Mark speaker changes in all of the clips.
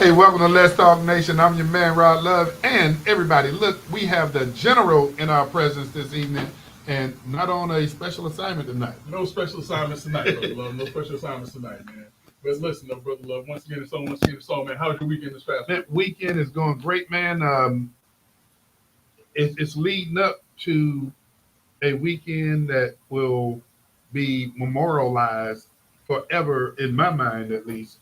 Speaker 1: Hey, welcome to Let's Talk Nation. I'm your man, Rod Love. And everybody, look, we have the general in our presence this evening and not on a special assignment tonight.
Speaker 2: No special assignments tonight, Brother Love. No special assignments tonight, man. But listen, though, Brother Love, once again, man. How's your weekend this past week?
Speaker 1: That weekend is going great, man. It's leading up to a weekend that will be memorialized forever, in my mind at least.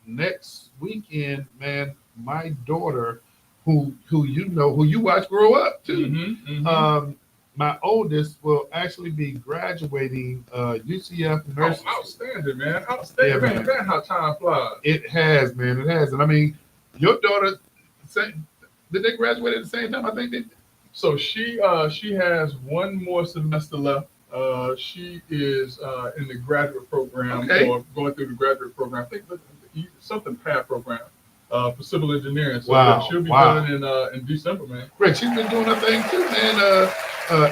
Speaker 1: Next weekend, man, my daughter, who you watch grow up too. My oldest will actually be graduating UCF nursing.
Speaker 2: Oh, outstanding, man. Outstanding, yeah, man. How time flies.
Speaker 1: It has, man. It has. And I mean, your daughter, did they graduate at the same time? I think they did.
Speaker 2: So she has one more semester left. She is in the graduate program, or going through the graduate program. I think something PAD program for civil engineering. So she'll be done in December, man.
Speaker 1: Great. She's been doing her thing too, man.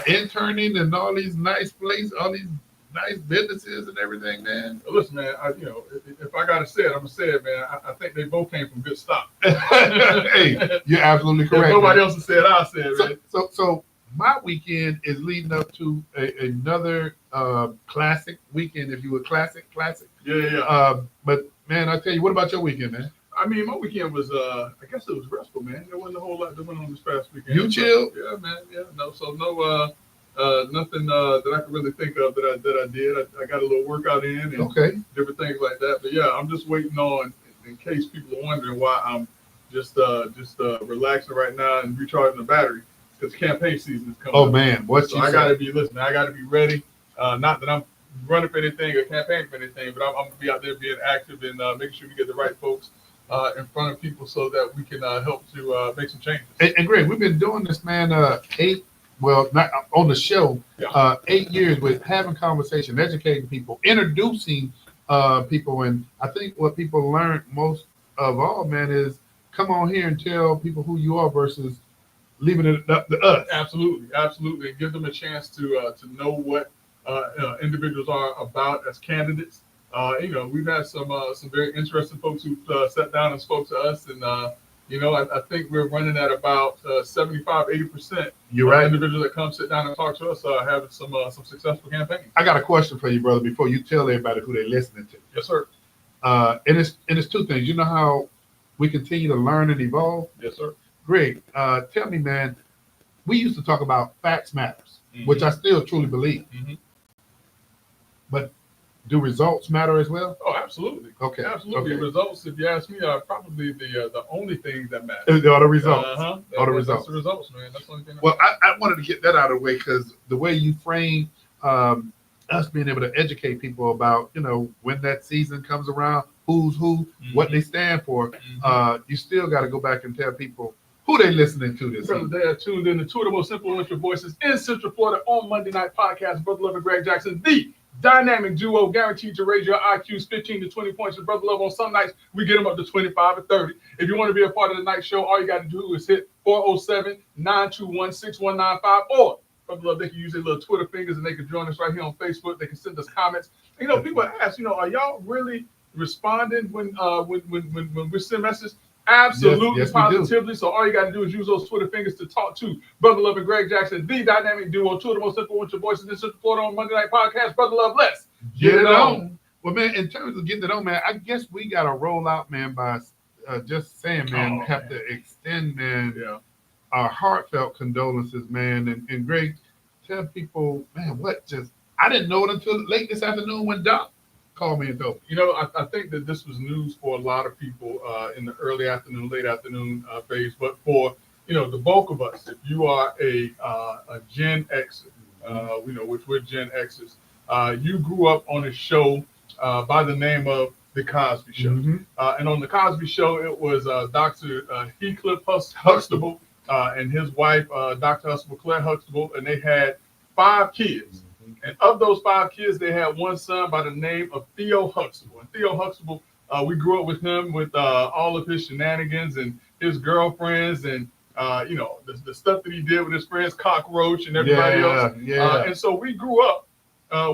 Speaker 1: Interning in all these nice places, all these nice businesses and everything, man.
Speaker 2: Listen, man, if I gotta say it, I'm gonna say it, man. I think they both came from good stock.
Speaker 1: Hey, you're absolutely correct.
Speaker 2: If nobody else has said, I said it, man.
Speaker 1: So my weekend is leading up to another classic weekend, if you would. Classic.
Speaker 2: Yeah.
Speaker 1: But man, I tell you, what about your weekend, man?
Speaker 2: I mean, my weekend was, I guess it was restful, man. There wasn't a whole lot that went on this past weekend.
Speaker 1: You chilled?
Speaker 2: Yeah, man. Yeah, no. So nothing that I could really think of that I did. I got a little workout in and different things like that. But yeah, I'm just waiting on, in case people are wondering why I'm just relaxing right now and recharging the battery, because campaign season is coming.
Speaker 1: Oh man,
Speaker 2: so I gotta be listening. I gotta be ready. Not that I'm running for anything or campaigning for anything, but I'm gonna be out there being active and making sure we get the right folks in front of people so that we can help to make some changes.
Speaker 1: And Greg, we've been doing this, man, not on the show, 8 years with having conversation, educating people, introducing people. And I think what people learn most of all, man, is come on here and tell people who you are versus leaving it up to us.
Speaker 2: Absolutely. And give them a chance to know what individuals are about as candidates. We've had some very interesting folks who sat down and spoke to us, and I think we're running at about 75-80%.
Speaker 1: You're right.
Speaker 2: Individuals that come sit down and talk to us are having some successful campaigns.
Speaker 1: I got a question for you, brother, before you tell everybody who they're listening to.
Speaker 2: Yes, sir.
Speaker 1: And it's two things. You know how we continue to learn and evolve?
Speaker 2: Yes, sir.
Speaker 1: Greg, tell me, man, we used to talk about facts matters, which I still truly believe. But do results matter as well?
Speaker 2: Oh, absolutely.
Speaker 1: Okay.
Speaker 2: Absolutely.
Speaker 1: Okay.
Speaker 2: Results, if you ask me, are probably the only thing that matters.
Speaker 1: Are the results.
Speaker 2: All the results. That's the results, man. That's the only thing.
Speaker 1: Well, I wanted to get that out of the way because the way you frame us being able to educate people about, when that season comes around, who's who, what they stand for, you still got to go back and tell people who they listening to this
Speaker 2: season. They are tuned in to two of the most influential voices in Central Florida on Monday Night Podcast. Brother Love and Greg Jackson, the dynamic duo guaranteed to raise your IQs 15 to 20 points. With Brother Love, on some nights, we get them up to 25 or 30. If you want to be a part of the night show, all you got to do is hit 407-921-6195, or Brother Love, they can use their little Twitter fingers and they can join us right here on Facebook. They can send us comments. People ask, are y'all really responding when we send messages? Absolutely, yes, positively. So all you got to do is use those Twitter fingers to talk to Brother Love and Greg Jackson, the dynamic duo, two of the most influential voices in Central Florida on Monday Night Podcast. Brother Love, let's get it on.
Speaker 1: Well, man, in terms of getting it on, man, I guess we got to roll out, man, by just saying, man, have to extend, man, our heartfelt condolences, man. And Greg, tell people, man, I didn't know it until late this afternoon when Doc called me and told me.
Speaker 2: I think that this was news for a lot of people in the early afternoon, late afternoon phase. But for the bulk of us, if you are a Gen X, which we're Gen X's, you grew up on a show by the name of The Cosby Show. And on The Cosby Show, it was Dr. Heathcliff Huxtable and his wife, Dr. Huxtable, Claire Huxtable, and they had 5 kids. And of those 5 kids, they had one son by the name of Theo Huxtable. And Theo Huxtable, we grew up with him with all of his shenanigans and his girlfriends and, the stuff that he did with his friends, Cockroach and everybody else. And so we grew up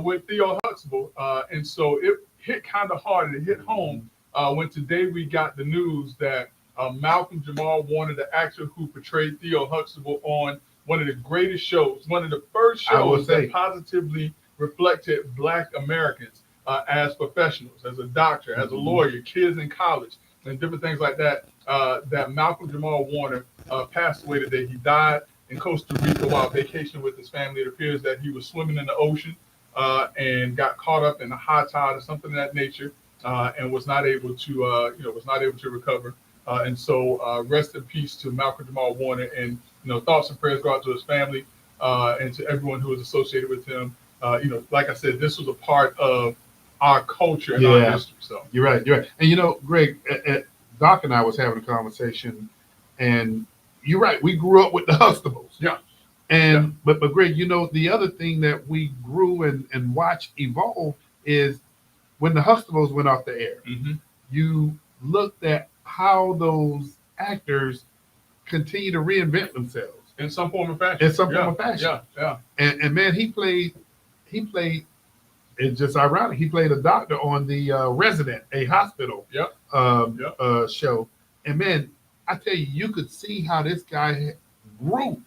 Speaker 2: with Theo Huxtable. And so it hit kind of hard and it hit home when today we got the news that Malcolm Jamal Warner, the actor who portrayed Theo Huxtable on one of the greatest shows, one of the first
Speaker 1: I will
Speaker 2: shows
Speaker 1: say.
Speaker 2: that positively reflected Black Americans as professionals, as a doctor, as a lawyer, kids in college, and different things like that. That Malcolm Jamal Warner passed away today. He died in Costa Rica while vacationing with his family. It appears that he was swimming in the ocean and got caught up in a high tide or something of that nature, and was not able to, was not able to recover. And so, rest in peace to Malcolm Jamal Warner, and thoughts and prayers go out to his family and to everyone who was associated with him. Like I said, this was a part of our culture and our history. So
Speaker 1: you're right. And Greg, Doc and I was having a conversation, and you're right. We grew up with the Huxtables.
Speaker 2: Yeah.
Speaker 1: And but Greg, the other thing that we grew and watched evolve is when the Huxtables went off the air.
Speaker 2: Mm-hmm.
Speaker 1: You looked at how those actors continue to reinvent themselves
Speaker 2: in some form or fashion. Yeah.
Speaker 1: And man, he played. It's just ironic. He played a doctor on the Resident, a hospital show. And man, I tell you, you could see how this guy grew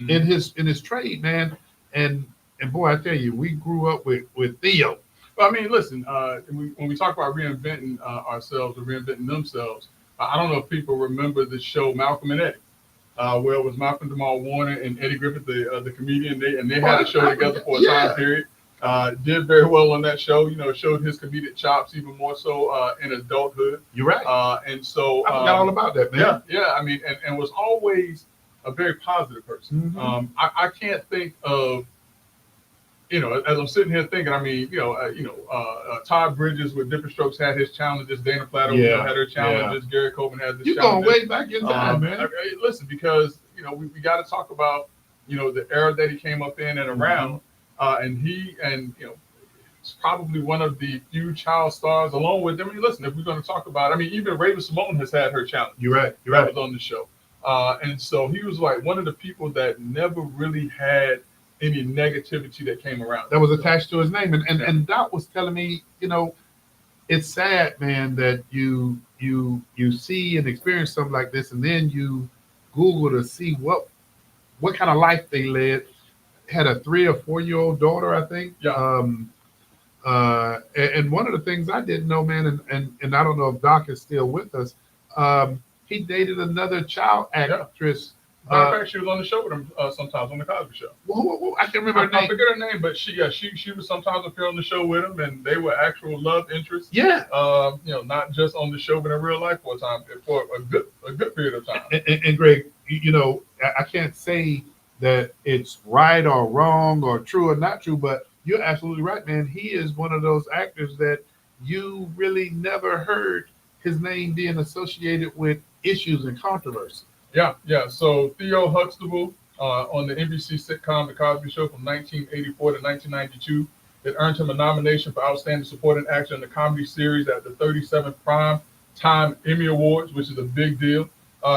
Speaker 1: in his trade, man. And boy, I tell you, we grew up with Theo.
Speaker 2: Well, I mean, listen, when we talk about reinventing ourselves or reinventing themselves, I don't know if people remember the show Malcolm and Eddie, where it was Malcolm Jamal Warner and Eddie Griffith, the comedian. They had a show together for a time period. Did very well on that show. Showed his comedic chops even more so in adulthood.
Speaker 1: You're right.
Speaker 2: And so
Speaker 1: I forgot all about that, man.
Speaker 2: Yeah. I mean, and was always a very positive person.
Speaker 1: Mm-hmm.
Speaker 2: I can't think of, as I'm sitting here thinking, I mean, Todd Bridges with Different Strokes had his challenges. Dana Plato had her challenges. Gary Coleman had his challenges.
Speaker 1: You're going way back in time, man.
Speaker 2: Listen, because we got to talk about the era that he came up in and around, and it's probably one of the few child stars. Along with, I mean, listen, if we're going to talk about, I mean, even Raven-Symoné has had her challenge.
Speaker 1: You're right.
Speaker 2: That was on the show, and so he was like one of the people that never really had any negativity that came around.
Speaker 1: That was attached to his name. And Doc was telling me, it's sad, man, that you see and experience something like this, and then you Google to see what kind of life they led. Had a 3 or 4 year old daughter, I think.
Speaker 2: Yeah.
Speaker 1: And one of the things I didn't know, man, and I don't know if Doc is still with us, he dated another child actress.
Speaker 2: Matter of fact, she was on the show with him sometimes on the Cosby Show.
Speaker 1: I can't remember her name.
Speaker 2: I forget her name, but she was sometimes appear on the show with him, and they were actual love interests.
Speaker 1: Yeah.
Speaker 2: Not just on the show, but in real life for a good period of time.
Speaker 1: And Greg, I can't say that it's right or wrong or true or not true, but you're absolutely right, man. He is one of those actors that you really never heard his name being associated with issues and controversy.
Speaker 2: Yeah. So Theo Huxtable on the NBC sitcom The Cosby Show from 1984 to 1992. It earned him a nomination for Outstanding Supporting Actor in the Comedy Series at the 37th Prime Time Emmy Awards, which is a big deal.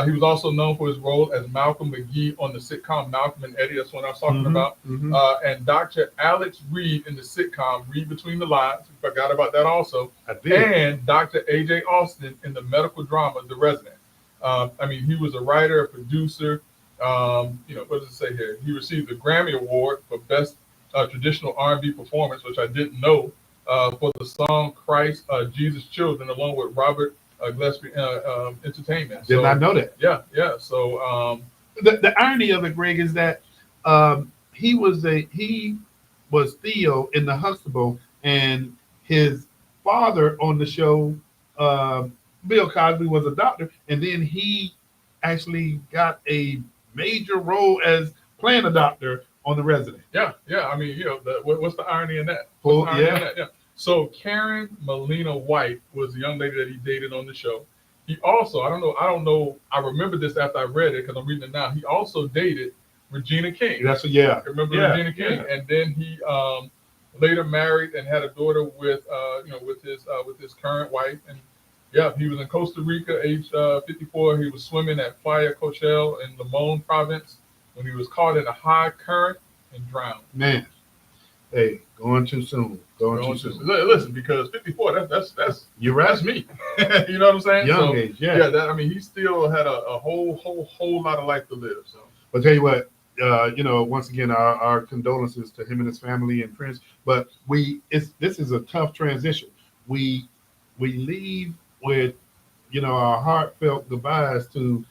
Speaker 2: He was also known for his role as Malcolm McGee on the sitcom Malcolm and Eddie. That's what I was talking about.
Speaker 1: Mm-hmm.
Speaker 2: And Dr. Alex Reed in the sitcom Read Between the Lines. We forgot about that also.
Speaker 1: I did.
Speaker 2: And Dr. A.J. Austin in the medical drama The Resident. I mean, he was a writer, a producer. What does it say here? He received the Grammy Award for Best Traditional R&B Performance, which I didn't know, for the song Christ, Jesus Children, along with Robert Gillespie Entertainment.
Speaker 1: Did not know that.
Speaker 2: Yeah. So
Speaker 1: the irony of it, Greg, is that he was Theo in the Huxtable, and his father on the show, Bill Cosby, was a doctor, and then he actually got a major role as playing a doctor on The Resident.
Speaker 2: Yeah. I mean, what's the irony in that?
Speaker 1: Yeah.
Speaker 2: So Karen Molina White was the young lady that he dated on the show. He also, I don't know. I remember this after I read it because I'm reading it now. He also dated Regina King. Remember Regina King?
Speaker 1: Yeah.
Speaker 2: And then he later married and had a daughter with his current wife. And he was in Costa Rica, age 54. He was swimming at Playa Cochelle in Limon province when he was caught in a high current and drowned.
Speaker 1: Man, Hey, going too soon. Going too soon.
Speaker 2: Listen, because 54, that's
Speaker 1: You're right.
Speaker 2: that's me. You know what I'm saying?
Speaker 1: Young
Speaker 2: So,
Speaker 1: age, yeah.
Speaker 2: yeah. That, I mean, he still had a whole lot of life to live. So,
Speaker 1: But tell you what, once again, our condolences to him and his family and friends. But this is a tough transition. We leave with our heartfelt goodbyes to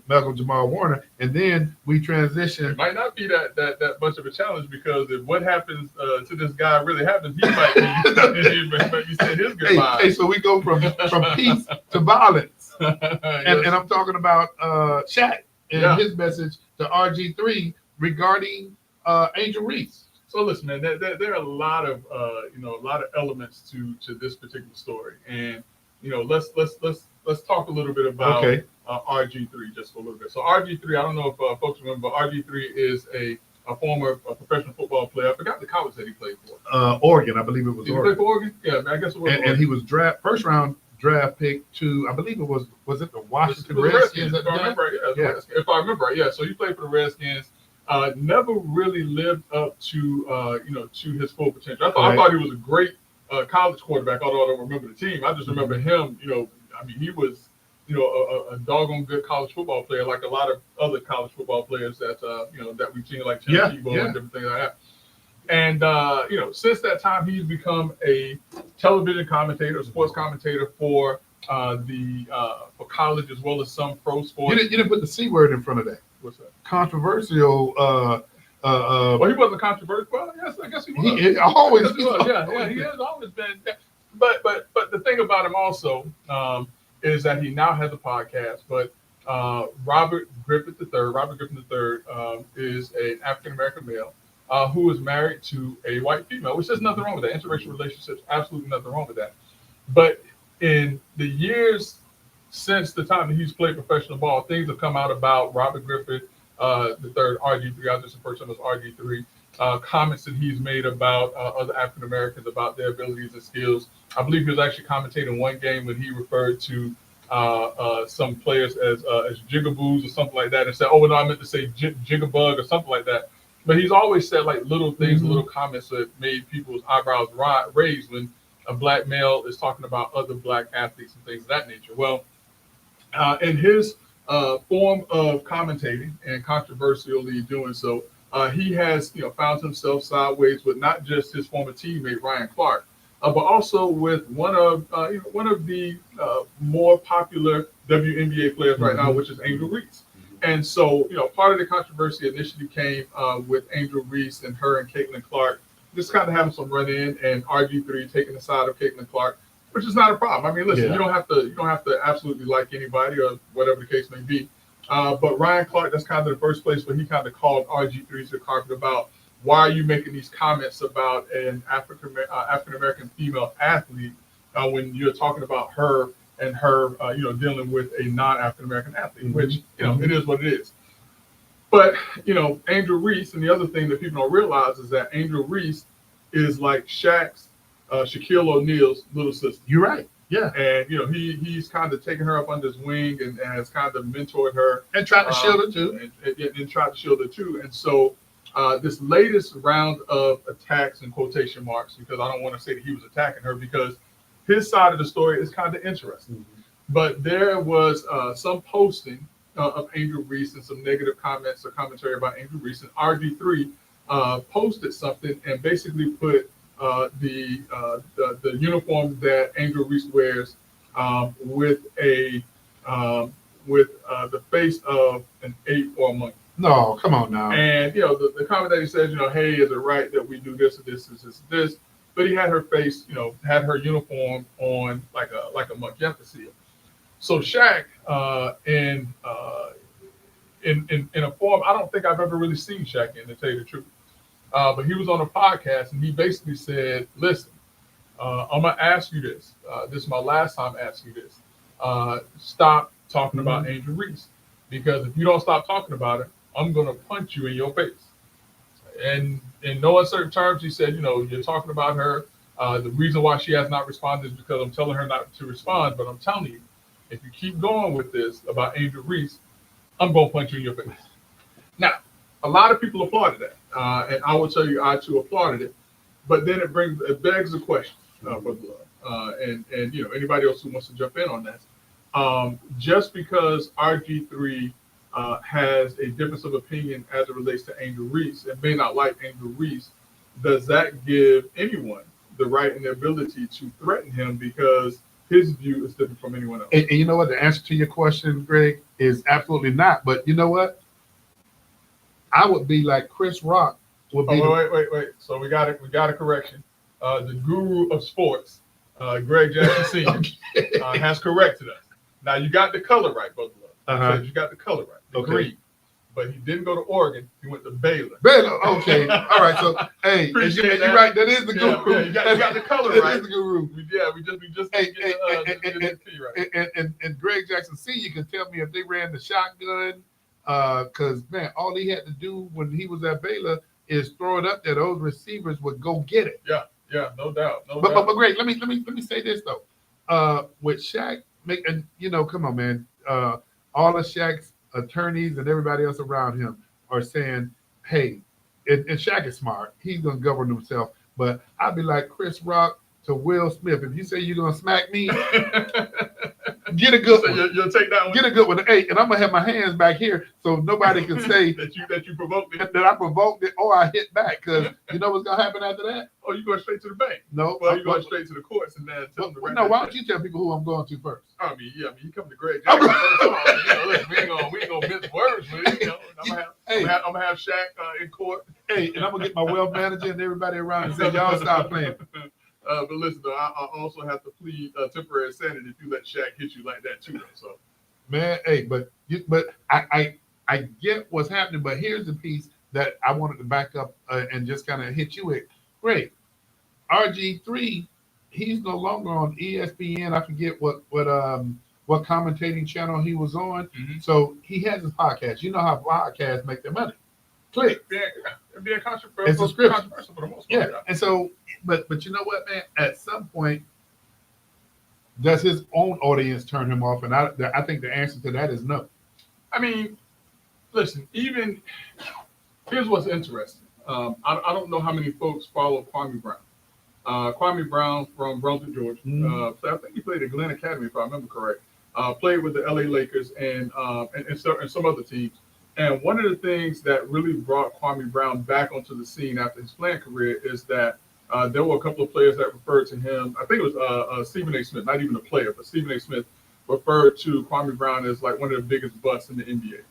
Speaker 1: Malcolm Jamal Warner, and then we transition.
Speaker 2: it might not be that much of a challenge, because if what happens to this guy really happens, he might be saying his goodbye.
Speaker 1: Hey, so we go from peace to violence,
Speaker 2: Yes.
Speaker 1: and I'm talking about Shaq and
Speaker 2: Yeah.
Speaker 1: his message to RG3 regarding Angel Reese.
Speaker 2: So listen, man, there are a lot of elements to this particular story, and let's talk a little bit about
Speaker 1: Okay.
Speaker 2: RG3 just for a little bit. So RG3, I don't know if folks remember, but RG3 is a former professional football player. I forgot the college that he played for.
Speaker 1: Oregon, I believe it was
Speaker 2: Did he play
Speaker 1: Oregon.
Speaker 2: for Oregon? Yeah, I guess it was.
Speaker 1: And he was first round draft pick to, I believe it was it the Washington Redskins?
Speaker 2: If I remember right, yeah.
Speaker 1: Yeah.
Speaker 2: If I remember right, yeah. So he played for the Redskins. Never really lived up to to his full potential. I thought he was a great college quarterback, although I don't remember the team. I just remember him. I mean, he was a doggone good college football player, like a lot of other college football players that that we've seen, like Tim Tebow and different things like that. And since that time, he's become a television commentator, a sports commentator for for college as well as some pro sports.
Speaker 1: You didn't put the C word in front of that.
Speaker 2: What's that?
Speaker 1: Controversial.
Speaker 2: Well, he wasn't controversial. Well, yes, I guess he was.
Speaker 1: He always
Speaker 2: He was. Yeah, he has always been. But the thing about him also is that he now has a podcast. But Robert Griffin III is an African American male who is married to a white female, which there's nothing wrong with that. Interracial relationships, absolutely nothing wrong with that. But in the years since the time that he's played professional ball, things have come out about Robert Griffin the third, RG3. I'll just refer to him as RG3. Comments that he's made about other African Americans, about their abilities and skills. I believe he was actually commentating one game when he referred to some players as jigaboos or something like that, and said, "Oh, no, I meant to say jigabug" or something like that. But he's always said like little things, little comments that made people's eyebrows raise when a black male is talking about other black athletes and things of that nature. Well, in his form of commentating and controversially doing so, he has found himself sideways with not just his former teammate Ryan Clark, but also with one of the more popular WNBA players right now, which is Angel Reese. And so, part of the controversy initially came with Angel Reese and her and Caitlin Clark just kind of having some run-in, and RG3 taking the side of Caitlin Clark, which is not a problem. I mean, listen, you don't have to absolutely like anybody or whatever the case may be. But Ryan Clark, that's kind of the first place where he kind of called RG3 to the carpet about, why are you making these comments about an African American female athlete when you're talking about her and her dealing with a non-African American athlete, which it is what it is. But Angel Reese, and the other thing that people don't realize is that Angel Reese is like Shaq's Shaquille O'Neal's little sister.
Speaker 1: You're right. Yeah.
Speaker 2: And he's kind of taken her up under his wing and has kind of mentored her
Speaker 1: and tried to shield her too.
Speaker 2: And tried to shield her too. And so this latest round of attacks, in quotation marks, because I don't want to say that he was attacking her, because his side of the story is kind of interesting. But there was some posting of Angel Reese and some negative comments or commentary about Angel Reese, and RG3 posted something and basically put the uniform that Angel Reese wears with the face of an ape or a monkey.
Speaker 1: No, come on now.
Speaker 2: And the comment that he said, hey, is it right that we do this or this, this? But he had her face, had her uniform on like a monkey. You have to see it. So Shaq, in a form I don't think I've ever really seen Shaq in, to tell you the truth. But he was on a podcast and he basically said, listen, I'm going to ask you this. This is my last time asking you this. Stop talking about Angel Reese. Because if you don't stop talking about it, I'm going to punch you in your face. And in no uncertain terms, he said, you're talking about her. The reason why she has not responded is because I'm telling her not to respond. But I'm telling you, if you keep going with this about Angel Reese, I'm going to punch you in your face. Now, a lot of people applauded that. And I will tell you, I too applauded it. But then it begs the question, Brother Love, and anybody else who wants to jump in on that. Just because RG3 has a difference of opinion as it relates to Angel Reese and may not like Angel Reese, does that give anyone the right and the ability to threaten him because his view is different from anyone else?
Speaker 1: And you know what? The answer to your question, Greg, is absolutely not. But you know what? I would be like Chris Rock would be.
Speaker 2: Wait. So we got a correction. The guru of sports, Greg Jackson Sr. Has corrected us. Now you got the color right, Brother Love. You got the color right, the green. But he didn't go to Oregon. He went to Baylor.
Speaker 1: Okay. All right. So, hey, you're right. That is the guru.
Speaker 2: Yeah, you got the color right.
Speaker 1: That is the guru.
Speaker 2: We just
Speaker 1: Hey,
Speaker 2: right.
Speaker 1: And Greg Jackson Sr. can tell me if they ran the shotgun, because man, all he had to do when he was at Baylor is throw it up there. Those receivers would go get it.
Speaker 2: Yeah, no doubt.
Speaker 1: But Greg, let me say this though. With Shaq, come on, man. All of Shaq's attorneys and everybody else around him are saying, hey, and Shaq is smart. He's going to govern himself. But I'd be like Chris Rock to Will Smith. If you say you're going to smack me, get a good one.
Speaker 2: You'll take that one?
Speaker 1: Get a good one. Hey, and I'm going to have my hands back here so nobody can say
Speaker 2: that you provoked it.
Speaker 1: That I provoked it or I hit back. Because you know what's going to happen after that?
Speaker 2: Oh, you're going straight to the bank.
Speaker 1: No.
Speaker 2: Well, you're going straight to the courts and then tell them to
Speaker 1: no, why don't you tell people who I'm going to first?
Speaker 2: I mean, you come to Greg Jackson first. Listen, we ain't gonna mince words with it. I'm gonna have Shaq in court.
Speaker 1: Hey, and I'm gonna get my wealth manager and everybody around and say, y'all stop playing.
Speaker 2: But listen, though, I also have to plead temporary sanity if you let Shaq hit you like that too. So,
Speaker 1: man, hey, but I get what's happening. But here's the piece that I wanted to back up and just kind of hit you with. Great, RG3. He's no longer on ESPN. I forget what commentating channel he was on. Mm-hmm. So he has his podcast. You know how podcasts make their money. Click.
Speaker 2: It'd be a controversial for the most part.
Speaker 1: Yeah. And so, but you know what, man? At some point, does his own audience turn him off? And I think the answer to that is no.
Speaker 2: I mean, listen. Even here's what's interesting. I don't know how many folks follow Kwame Brown. Kwame Brown from Brunswick, Georgia. So I think he played at Glenn Academy, if I remember correct. Played with the LA Lakers and some other teams. And one of the things that really brought Kwame Brown back onto the scene after his playing career is that there were a couple of players that referred to him. I think it was Stephen A. Smith, not even a player, but Stephen A. Smith referred to Kwame Brown as like one of the biggest busts in the NBA.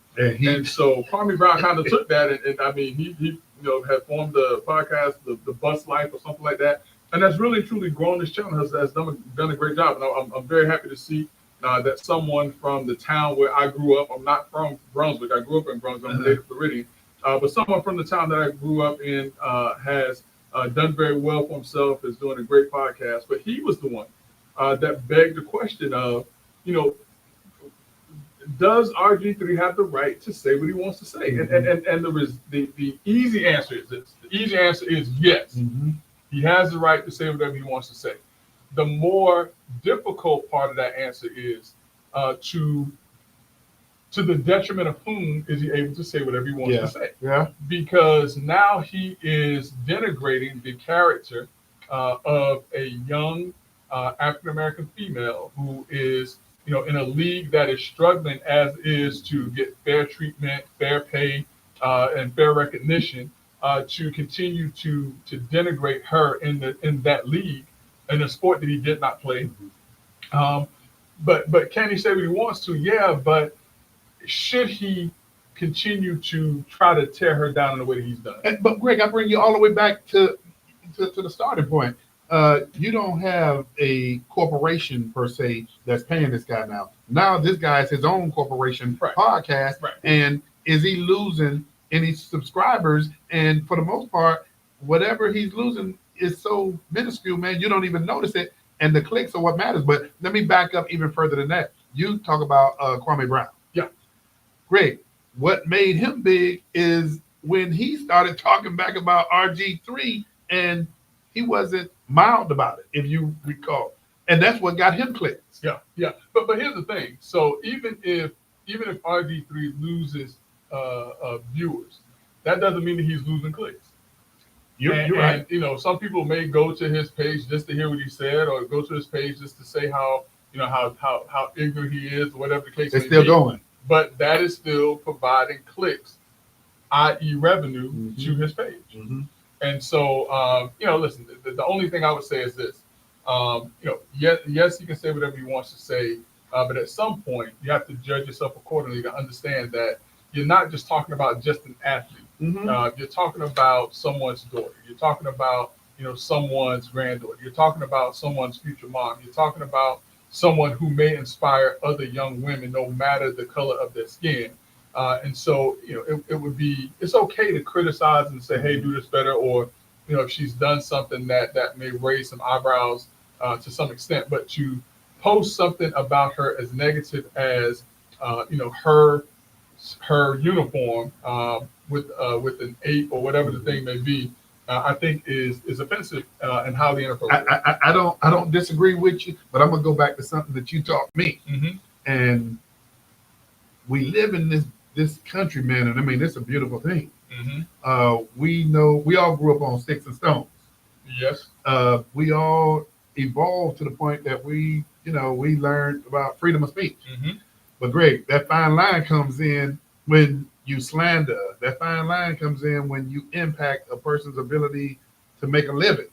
Speaker 2: And so Kwame Brown kind of took that, and I mean, he had formed the podcast, the Bust Life or something like that. And that's really truly grown this channel, has done a great job. And I'm very happy to see that someone from the town where I grew up, I'm not from Brunswick, I grew up in Brunswick, I'm a native Floridian, but someone from the town that I grew up in has done very well for himself, is doing a great podcast. But he was the one that begged the question of, does RG3 have the right to say what he wants to say? Mm-hmm. And the easy answer is this. The easy answer is yes. Mm-hmm. He has the right to say whatever he wants to say. The more difficult part of that answer is to the detriment of whom is he able to say whatever he wants to say.
Speaker 1: Yeah.
Speaker 2: Because now he is denigrating the character of a young African-American female who is, in a league that is struggling as is to get fair treatment, fair pay, and fair recognition. To continue to denigrate her in that league, in a sport that he did not play. But can he say what he wants to? Yeah, but should he continue to try to tear her down in the way that he's done?
Speaker 1: But Greg, I bring you all the way back to the starting point. You don't have a corporation per se that's paying this guy now. Now this guy has his own corporation podcast, and is he losing any subscribers? And for the most part, whatever he's losing is so minuscule, man, you don't even notice it. And the clicks are what matters. But let me back up even further than that. You talk about Kwame Brown.
Speaker 2: Yeah.
Speaker 1: Great. What made him big is when he started talking back about RG3, and he wasn't mild about it, if you recall. And that's what got him clicks.
Speaker 2: Yeah. But here's the thing. So even if RG3 loses viewers, that doesn't mean that he's losing clicks.
Speaker 1: You're right.
Speaker 2: And, you know, some people may go to his page just to hear what he said, or go to his page just to say how, you know, how ignorant he is, whatever the case
Speaker 1: It's
Speaker 2: may
Speaker 1: still
Speaker 2: be.
Speaker 1: going.
Speaker 2: But that is still providing clicks, i.e., revenue
Speaker 1: Mhm.
Speaker 2: to his page.
Speaker 1: Mhm.
Speaker 2: And so, you know, listen, the only thing I would say is this. You know, yes, he can say whatever he wants to say, but at some point, you have to judge yourself accordingly to understand that you're not just talking about just an athlete.
Speaker 1: Mhm.
Speaker 2: You're talking about someone's daughter. You're talking about, you know, someone's granddaughter. You're talking about someone's future mom. You're talking about someone who may inspire other young women, no matter the color of their skin. And so, you know, it would be, it's okay to criticize and say, hey, do this better, or, you know, if she's done something that may raise some eyebrows to some extent, but to post something about her as negative as, you know, her uniform with an ape or whatever the thing may be, I think is offensive and highly inappropriate.
Speaker 1: I don't disagree with you, but I'm gonna go back to something that you taught me.
Speaker 2: Mm-hmm.
Speaker 1: And we live in this country, man, and I mean it's a beautiful thing.
Speaker 2: Mm-hmm.
Speaker 1: We know we all grew up on sticks and stones.
Speaker 2: Yes.
Speaker 1: We all evolved to the point that we learned about freedom of speech.
Speaker 2: Mm-hmm.
Speaker 1: But Greg, that fine line comes in when you slander. That fine line comes in when you impact a person's ability to make a living.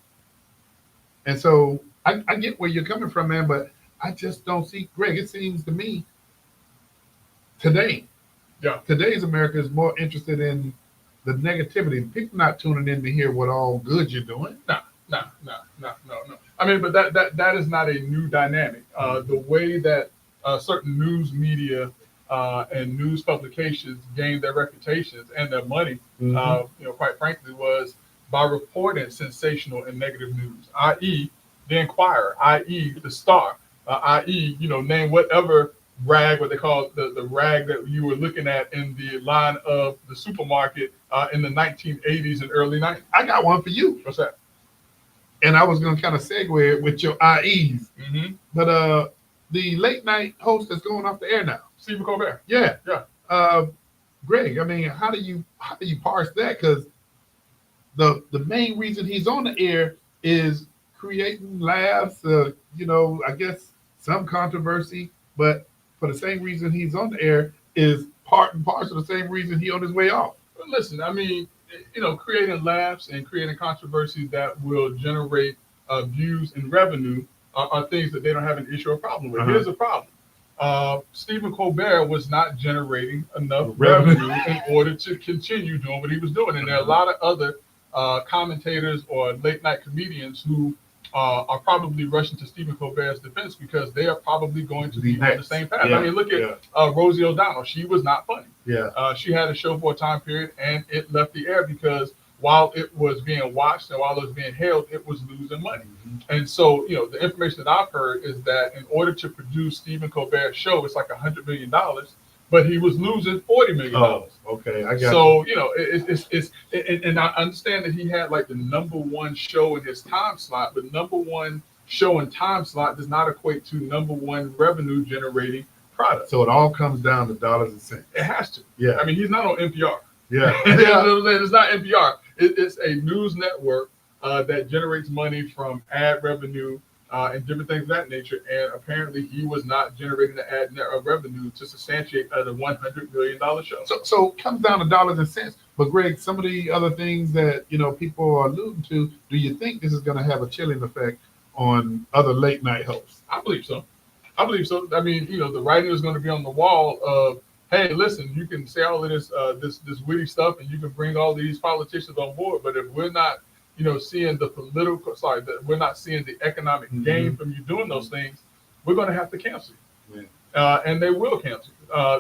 Speaker 1: And so I get where you're coming from, man, but I just don't see, Greg, it seems to me today,
Speaker 2: Yeah.
Speaker 1: today's America is more interested in the negativity. People not tuning in to hear what all good you're doing.
Speaker 2: No. I mean, but that is not a new dynamic. The way that certain news media and news publications gained their reputations and their money,
Speaker 1: Mhm.
Speaker 2: you know, quite frankly, was by reporting sensational and negative news, i.e., the Inquirer, i.e., the Star, i.e., you know, name whatever rag, what they call the rag that you were looking at in the line of the supermarket in the 1980s and early 90s.
Speaker 1: I got one for you.
Speaker 2: What's that?
Speaker 1: And I was going to kind of segue it with your IEs.
Speaker 2: Mm-hmm.
Speaker 1: But the late night host that's going off the air now.
Speaker 2: Stephen Colbert.
Speaker 1: Yeah.
Speaker 2: Yeah.
Speaker 1: Greg, I mean, how do you parse that? Because the main reason he's on the air is creating laughs, I guess some controversy, but for the same reason he's on the air is part and parcel the same reason he on his way off.
Speaker 2: But listen, I mean, you know, creating laughs and creating controversy that will generate views and revenue are things that they don't have an issue or problem with.
Speaker 1: Uh-huh.
Speaker 2: Here's the problem. Stephen Colbert was not generating enough
Speaker 1: Revenue.
Speaker 2: revenue in order to continue doing what he was doing. And there are a lot of other commentators or late night comedians who are probably rushing to Stephen Colbert's defense because they are probably going to be on the same path.
Speaker 1: Yeah,
Speaker 2: I mean, look at Rosie O'Donnell. She was not funny.
Speaker 1: Yeah.
Speaker 2: She had a show for a time period and it left the air because while it was being watched and while it was being held, it was losing money.
Speaker 1: Mm-hmm.
Speaker 2: And so, you know, the information that I've heard is that in order to produce Stephen Colbert's show, it's like $100 million, but he was losing $40 million.
Speaker 1: Oh, okay. I got
Speaker 2: So, you know, and I understand that he had like the number one show in his time slot, but number one show and time slot does not equate to number one revenue generating product.
Speaker 1: So it all comes down to dollars and cents.
Speaker 2: It has to.
Speaker 1: Yeah.
Speaker 2: I mean, he's not on NPR.
Speaker 1: Yeah.
Speaker 2: It's not NPR. It's a news network that generates money from ad revenue and different things of that nature. And apparently, he was not generating the ad revenue to substantiate a $100 million show.
Speaker 1: So it comes down to dollars and cents. But Greg, some of the other things that people are alluding to, do you think this is going to have a chilling effect on other late night hosts?
Speaker 2: I believe so. I mean, the writing is going to be on the wall of, hey, listen, you can say all of this this witty stuff and you can bring all these politicians on board, but if we're not, seeing we're not seeing the economic gain from you doing those things, we're going to have to cancel you. Yeah. And they will cancel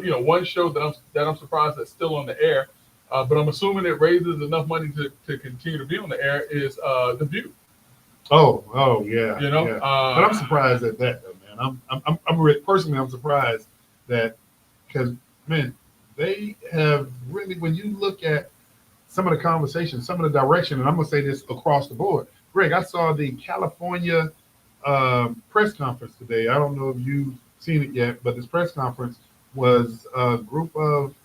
Speaker 2: you. One show that I'm surprised that's still on the air, but I'm assuming it raises enough money to continue to be on the air is The View.
Speaker 1: Oh yeah.
Speaker 2: Yeah.
Speaker 1: But I'm surprised at that though, man. I'm personally I'm surprised that because man, they have really, when you look at some of the conversations, some of the direction, and I'm gonna say this across the board. Greg, I saw the California press conference today. I don't know if you've seen it yet, but this press conference was a group of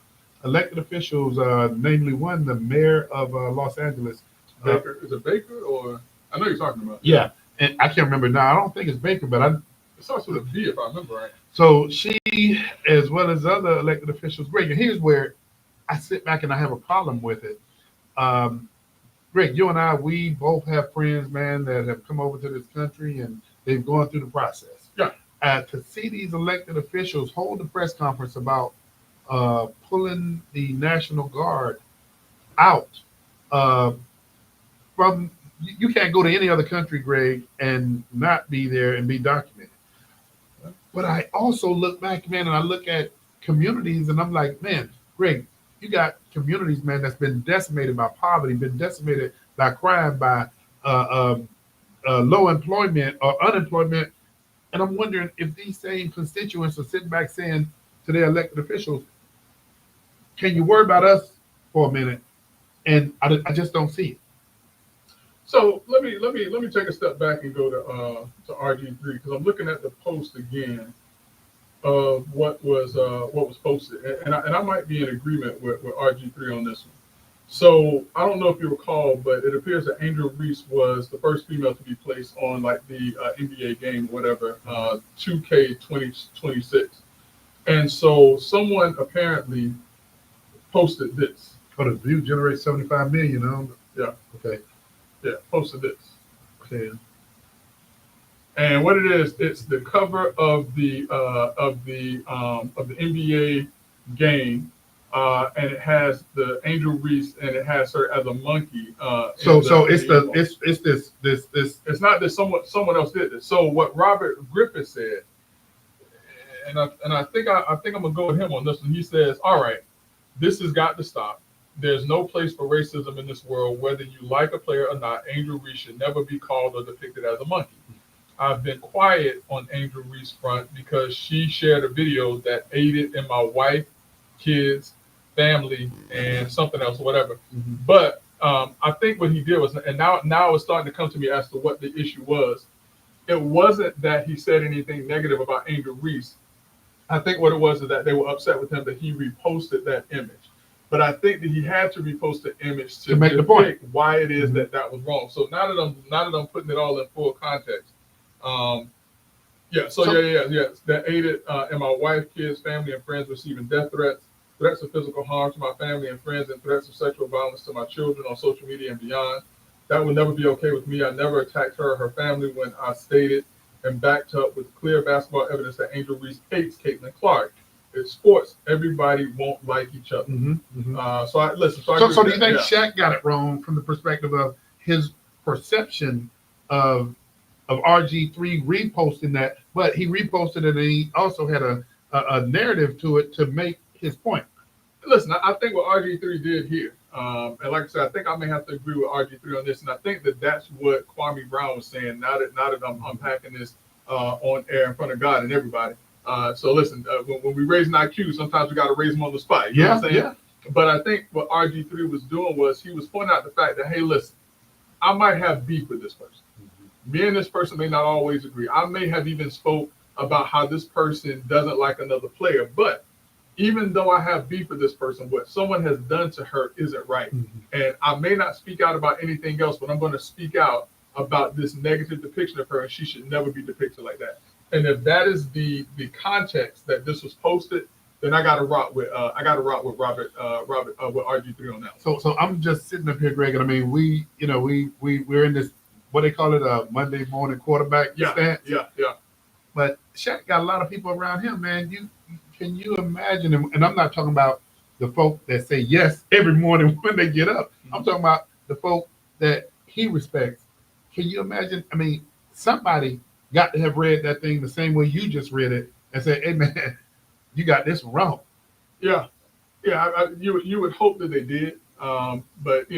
Speaker 1: elected officials, namely one, the mayor of Los Angeles,
Speaker 2: Baker. Is it Baker or I know you're talking about?
Speaker 1: Yeah, and I can't remember now. I don't think it's Baker, but
Speaker 2: It starts with a B if I remember right.
Speaker 1: so she, as well as other elected officials, Greg. And here's where I sit back and I have a problem with it. Greg, you and I, we both have friends, man, that have come over to this country and they've gone through the process.
Speaker 2: Yeah.
Speaker 1: To see these elected officials hold a press conference about pulling the National Guard out from, you can't go to any other country, Greg, and not be there and be documented. But I also look back, man, and I look at communities and I'm like, man, Greg, you got communities, man, that's been decimated by poverty, been decimated by crime, by low employment or unemployment. And I'm wondering if these same constituents are sitting back saying to their elected officials, can you worry about us for a minute? And I just don't see it.
Speaker 2: So let me take a step back and go to RG3 because I'm looking at the post again of what was posted, and I might be in agreement with RG3 on this one. So I don't know if you recall, but it appears that Angel Reese was the first female to be placed on like the NBA game, whatever, 2K 2026, and so someone apparently posted this.
Speaker 1: Oh, the view generates 75 million.
Speaker 2: Yeah.
Speaker 1: Okay.
Speaker 2: Yeah, posted this.
Speaker 1: Okay.
Speaker 2: And what it is, it's the cover of the NBA game, and it has the Angel Reese, and it has her as a monkey.
Speaker 1: So it's this.
Speaker 2: It's not that someone else did this. So what Robert Griffith said, and I think I'm gonna go with him on this one. He says, "All right, this has got to stop. There's no place for racism in this world. Whether you like a player or not, Angel Reese should never be called or depicted as a monkey. I've been quiet on Angel Reese front because she shared a video that aided in my wife, kids, family, and something else, whatever.
Speaker 1: Mm-hmm.
Speaker 2: But I think what he did was, and now it's starting to come to me as to what the issue was. It wasn't that he said anything negative about Angel Reese. I think what it was is that they were upset with him that he reposted that image. But I think that he had to repost the image to
Speaker 1: make the point
Speaker 2: why it is that was wrong. So now that I'm putting it all in full context, that aided in my wife, kids, family, and friends receiving death threats of physical harm to my family and friends, and threats of sexual violence to my children on social media and beyond. That would never be okay with me. I never attacked her or her family when I stated and backed up with clear basketball evidence that Angel Reese hates Caitlin Clark. It's sports. Everybody won't like each other.
Speaker 1: Mm-hmm, mm-hmm.
Speaker 2: So
Speaker 1: do you think Shaq got it wrong from the perspective of his perception of RG3 reposting that, but he reposted it and he also had a narrative to it to make his point?
Speaker 2: Listen, I think what RG3 did here, and like I said, I think I may have to agree with RG3 on this, and I think that's what Kwame Brown was saying. Now that I'm unpacking this on air in front of God and everybody. So listen, when we raise an IQ, sometimes we got to raise them on the spot. You know what I'm saying? Yeah. But I think what RG3 was doing was he was pointing out the fact that, hey, listen, I might have beef with this person. Mm-hmm. Me and this person may not always agree. I may have even spoke about how this person doesn't like another player. But even though I have beef with this person, what someone has done to her isn't right. Mm-hmm. And I may not speak out about anything else, but I'm going to speak out about this negative depiction of her, and she should never be depicted like that. And if that is the context that this was posted, then I got to rock with Robert with RG3 on that.
Speaker 1: So I'm just sitting up here, Greg, and I mean we're in this, what they call it, a Monday morning quarterback stance.
Speaker 2: Yeah.
Speaker 1: But Shaq got a lot of people around him, man. Can you imagine? And I'm not talking about the folk that say yes every morning when they get up. Mm-hmm. I'm talking about the folk that he respects. Can you imagine? I mean, somebody got to have read that thing the same way you just read it and say, hey, man, you got this wrong.
Speaker 2: Yeah. You would hope that they did. But,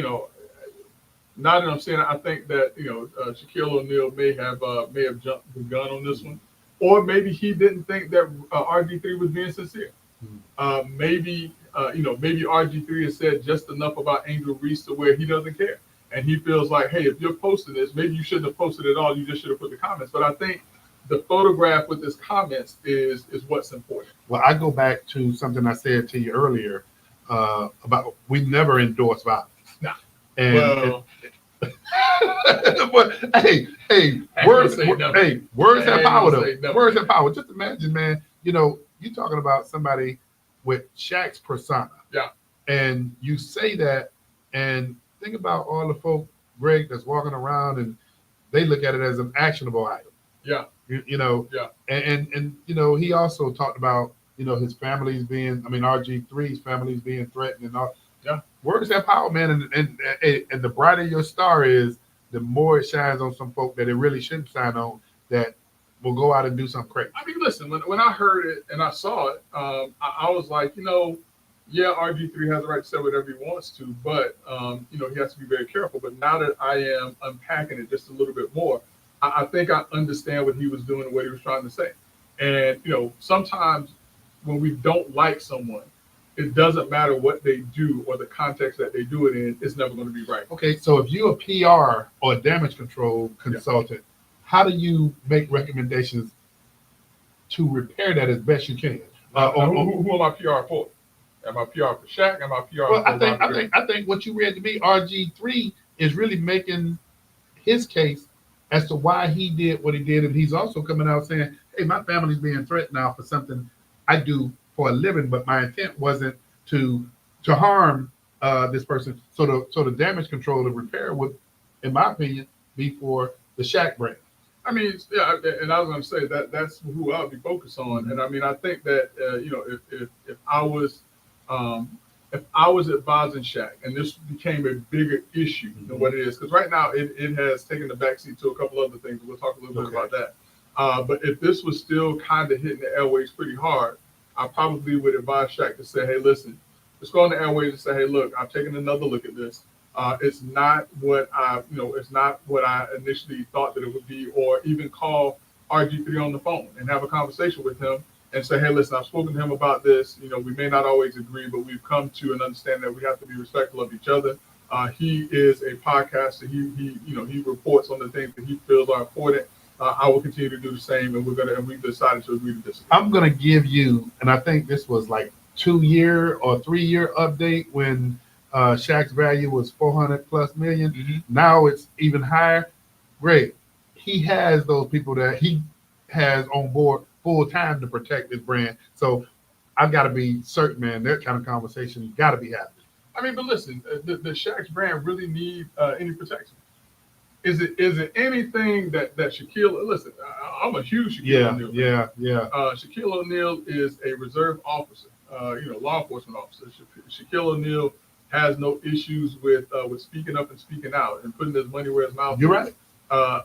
Speaker 2: now that I'm saying, I think that, Shaquille O'Neal may have jumped the gun on this one. Or maybe he didn't think that RG3 was being sincere. Mm-hmm. Maybe RG3 has said just enough about Angel Reese to where he doesn't care. And he feels like, hey, if you're posting this, maybe you shouldn't have posted it at all. You just should have put the comments. But I think the photograph with his comments is what's important.
Speaker 1: Well, I go back to something I said to you earlier about we never endorse violence.
Speaker 2: Nah.
Speaker 1: And But hey, words,
Speaker 2: say never.
Speaker 1: hey, words
Speaker 2: I
Speaker 1: have
Speaker 2: ain't
Speaker 1: power
Speaker 2: gonna say
Speaker 1: though.
Speaker 2: never.
Speaker 1: Words have power. Just imagine, man. You know, you talking about somebody with Shaq's persona.
Speaker 2: Yeah.
Speaker 1: And you say that, and think about all the folk, Greg, that's walking around, and they look at it as an actionable item.
Speaker 2: Yeah.
Speaker 1: You know,
Speaker 2: Yeah.
Speaker 1: and you know, he also talked about, you know, his family's being, I mean, RG3's family's being threatened and all.
Speaker 2: Yeah.
Speaker 1: Words have power, man, and the brighter your star is, the more it shines on some folk that it really shouldn't shine on, that will go out and do something crazy.
Speaker 2: I mean, listen, when I heard it and I saw it, I was like, you know, yeah, RG3 has the right to say whatever he wants to, but you know, he has to be very careful. But now that I am unpacking it just a little bit more, I think I understand what he was doing and what he was trying to say. And you know, sometimes when we don't like someone, it doesn't matter what they do or the context that they do it in, it's never going to be right.
Speaker 1: Okay, so if you're a PR or a damage control consultant, how do you make recommendations to repair that as best you can?
Speaker 2: Who am I PR for? Am I PR for Shaq? Am I PR
Speaker 1: Well,
Speaker 2: for
Speaker 1: I think what you read to me, RG3 is really making his case as to why he did what he did, and he's also coming out saying, "Hey, my family's being threatened now for something I do for a living, but my intent wasn't to harm this person." So the damage control, the repair would, in my opinion, be for the Shaq brand.
Speaker 2: I mean, yeah, and I was going to say that's who I'll be focused on.
Speaker 1: Mm-hmm.
Speaker 2: And I mean, I think that you know, if I was advising Shaq, and this became a bigger issue than what it is, because right now it has taken the backseat to a couple other things. We'll talk a little bit about that. But if this was still kind of hitting the airways pretty hard, I probably would advise Shaq to say, "Hey, listen, let's go on the airways and say, hey, look, I've taken another look at this. It's not what it's not what I initially thought that it would be," or even call RG3 on the phone and have a conversation with him and say, "Hey, listen, I've spoken to him about this. You know, we may not always agree, but we've come to an understanding that we have to be respectful of each other. He is a podcaster. He reports on the things that he feels are important. I will continue to do the same, and we've decided to agree to disagree."
Speaker 1: I'm gonna give you, and I think this was like 2-year or 3-year update when Shaq's value was 400 plus million.
Speaker 2: Mm-hmm.
Speaker 1: Now it's even higher. Great. He has those people that he has on board full time to protect his brand. So I've got to be certain, man, that kind of conversation got to be happening.
Speaker 2: I mean, but listen, the Shaq's brand really need any protection? Is it anything that Shaquille? Listen, I'm a huge Shaquille O'Neal fan.
Speaker 1: Yeah.
Speaker 2: Shaquille O'Neal is a reserve officer, law enforcement officer. Shaquille O'Neal has no issues with speaking up and speaking out and putting his money where his mouth
Speaker 1: You're
Speaker 2: is.
Speaker 1: right.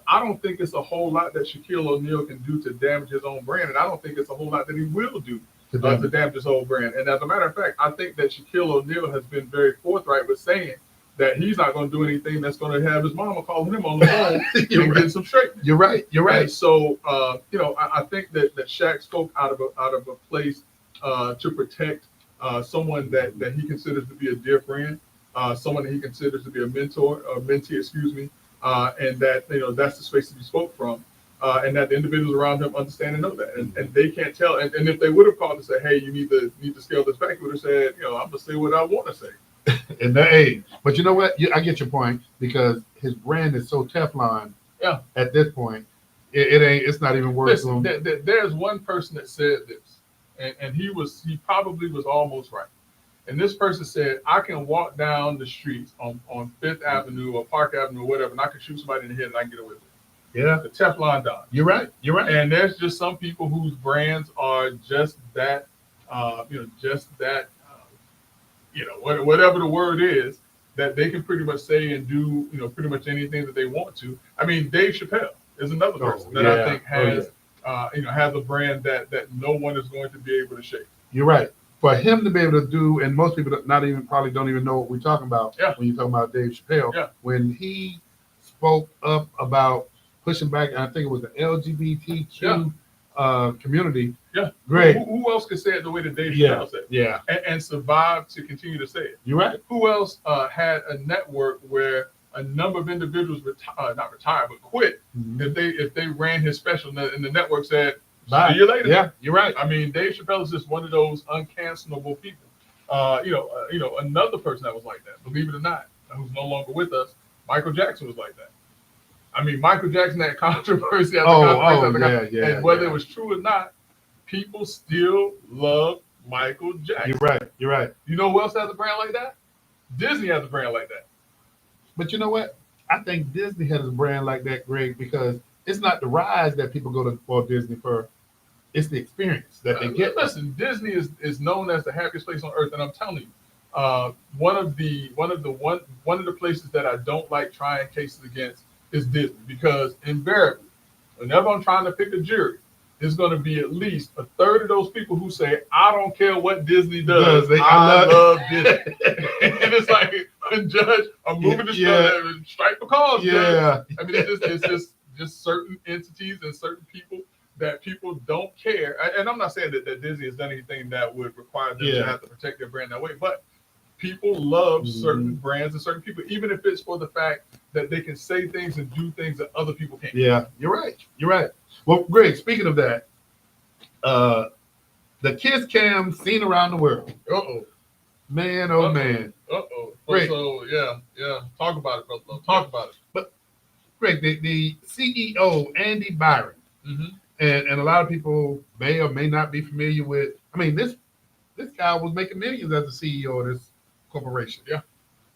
Speaker 2: I don't think it's a whole lot that Shaquille O'Neal can do to damage his own brand, and I don't think it's a whole lot that he will do to damage his own brand. And as a matter of fact, I think that Shaquille O'Neal has been very forthright with saying that he's not going to do anything that's going to have his mama calling him on the phone and get some straightening.
Speaker 1: You're right.
Speaker 2: And so, I think that Shaq spoke out of a place to protect someone that he considers to be a dear friend, someone that he considers to be a mentee, excuse me, and that that's the space that he spoke from, and that the individuals around him understand and know that, and they can't tell. And if they would have called to say, "Hey, you need to scale this back," he would have said, "I'm gonna say what I want to say."
Speaker 1: And hey, but you know what? I get your point, because his brand is so Teflon.
Speaker 2: Yeah. At
Speaker 1: this point, it's not even worth.
Speaker 2: Listen, there's one person that said this, and he probably was almost right. And this person said, "I can walk down the streets on Fifth Avenue or Park Avenue or whatever, and I can shoot somebody in the head and I can get away with it."
Speaker 1: Yeah.
Speaker 2: The Teflon Don.
Speaker 1: You're right.
Speaker 2: And there's just some people whose brands are just that, whatever the word is, that they can pretty much say and do, pretty much anything that they want to. I mean, Dave Chappelle is another person that I think has, has a brand that no one is going to be able to shake.
Speaker 1: You're right. For him to be able to do, and most people probably don't even know what we're talking about when you're talking about Dave Chappelle. When he spoke up about pushing back, and I think it was the LGBTQ community. Yeah. Great.
Speaker 2: Who else could say it the way that Dave Chappelle said it?
Speaker 1: Yeah.
Speaker 2: And survive to continue to say it.
Speaker 1: You're right.
Speaker 2: Who else had a network where a number of individuals not retired but quit if they ran his special and the network said, "Bye. See you later."
Speaker 1: Yeah, you're right.
Speaker 2: I mean, Dave Chappelle is just one of those uncancelable people. Another person that was like that, believe it or not, who's no longer with us, Michael Jackson was like that. I mean, Michael Jackson had controversy after
Speaker 1: Oh,
Speaker 2: controversy
Speaker 1: oh,
Speaker 2: after
Speaker 1: yeah,
Speaker 2: controversy,
Speaker 1: yeah,
Speaker 2: and whether
Speaker 1: yeah.
Speaker 2: it was true or not, people still love Michael Jackson.
Speaker 1: You're right. You're right.
Speaker 2: You know who else has a brand like that? Disney has a brand like that.
Speaker 1: But you know what? I think Disney has a brand like that, Greg, because it's not the rides that people go to Walt Disney for. It's the experience that they get.
Speaker 2: Listen, Disney is known as the happiest place on earth, and I'm telling you, one of the places that I don't like trying cases against is Disney, because invariably, whenever I'm trying to pick a jury, there's going to be at least a third of those people who say, "I don't care what Disney does, I love Disney," and it's like, Judge, I'm moving the strike the cause. Judge. I mean, it's just certain entities and certain people that people don't care. And I'm not saying that Disney has done anything that would require them to have to protect their brand that way, but people love certain brands and certain people, even if it's for the fact that they can say things and do things that other people can't.
Speaker 1: Yeah, you're right. You're right. Well, Greg, speaking of that, the Kiss Cam seen around the world. Man, oh man.
Speaker 2: Great. So yeah. Talk about it, brother. Talk about it.
Speaker 1: But Greg, the CEO, Andy Byron, and a lot of people may or may not be familiar with. I mean, this guy was making millions as the CEO of this corporation.
Speaker 2: Yeah.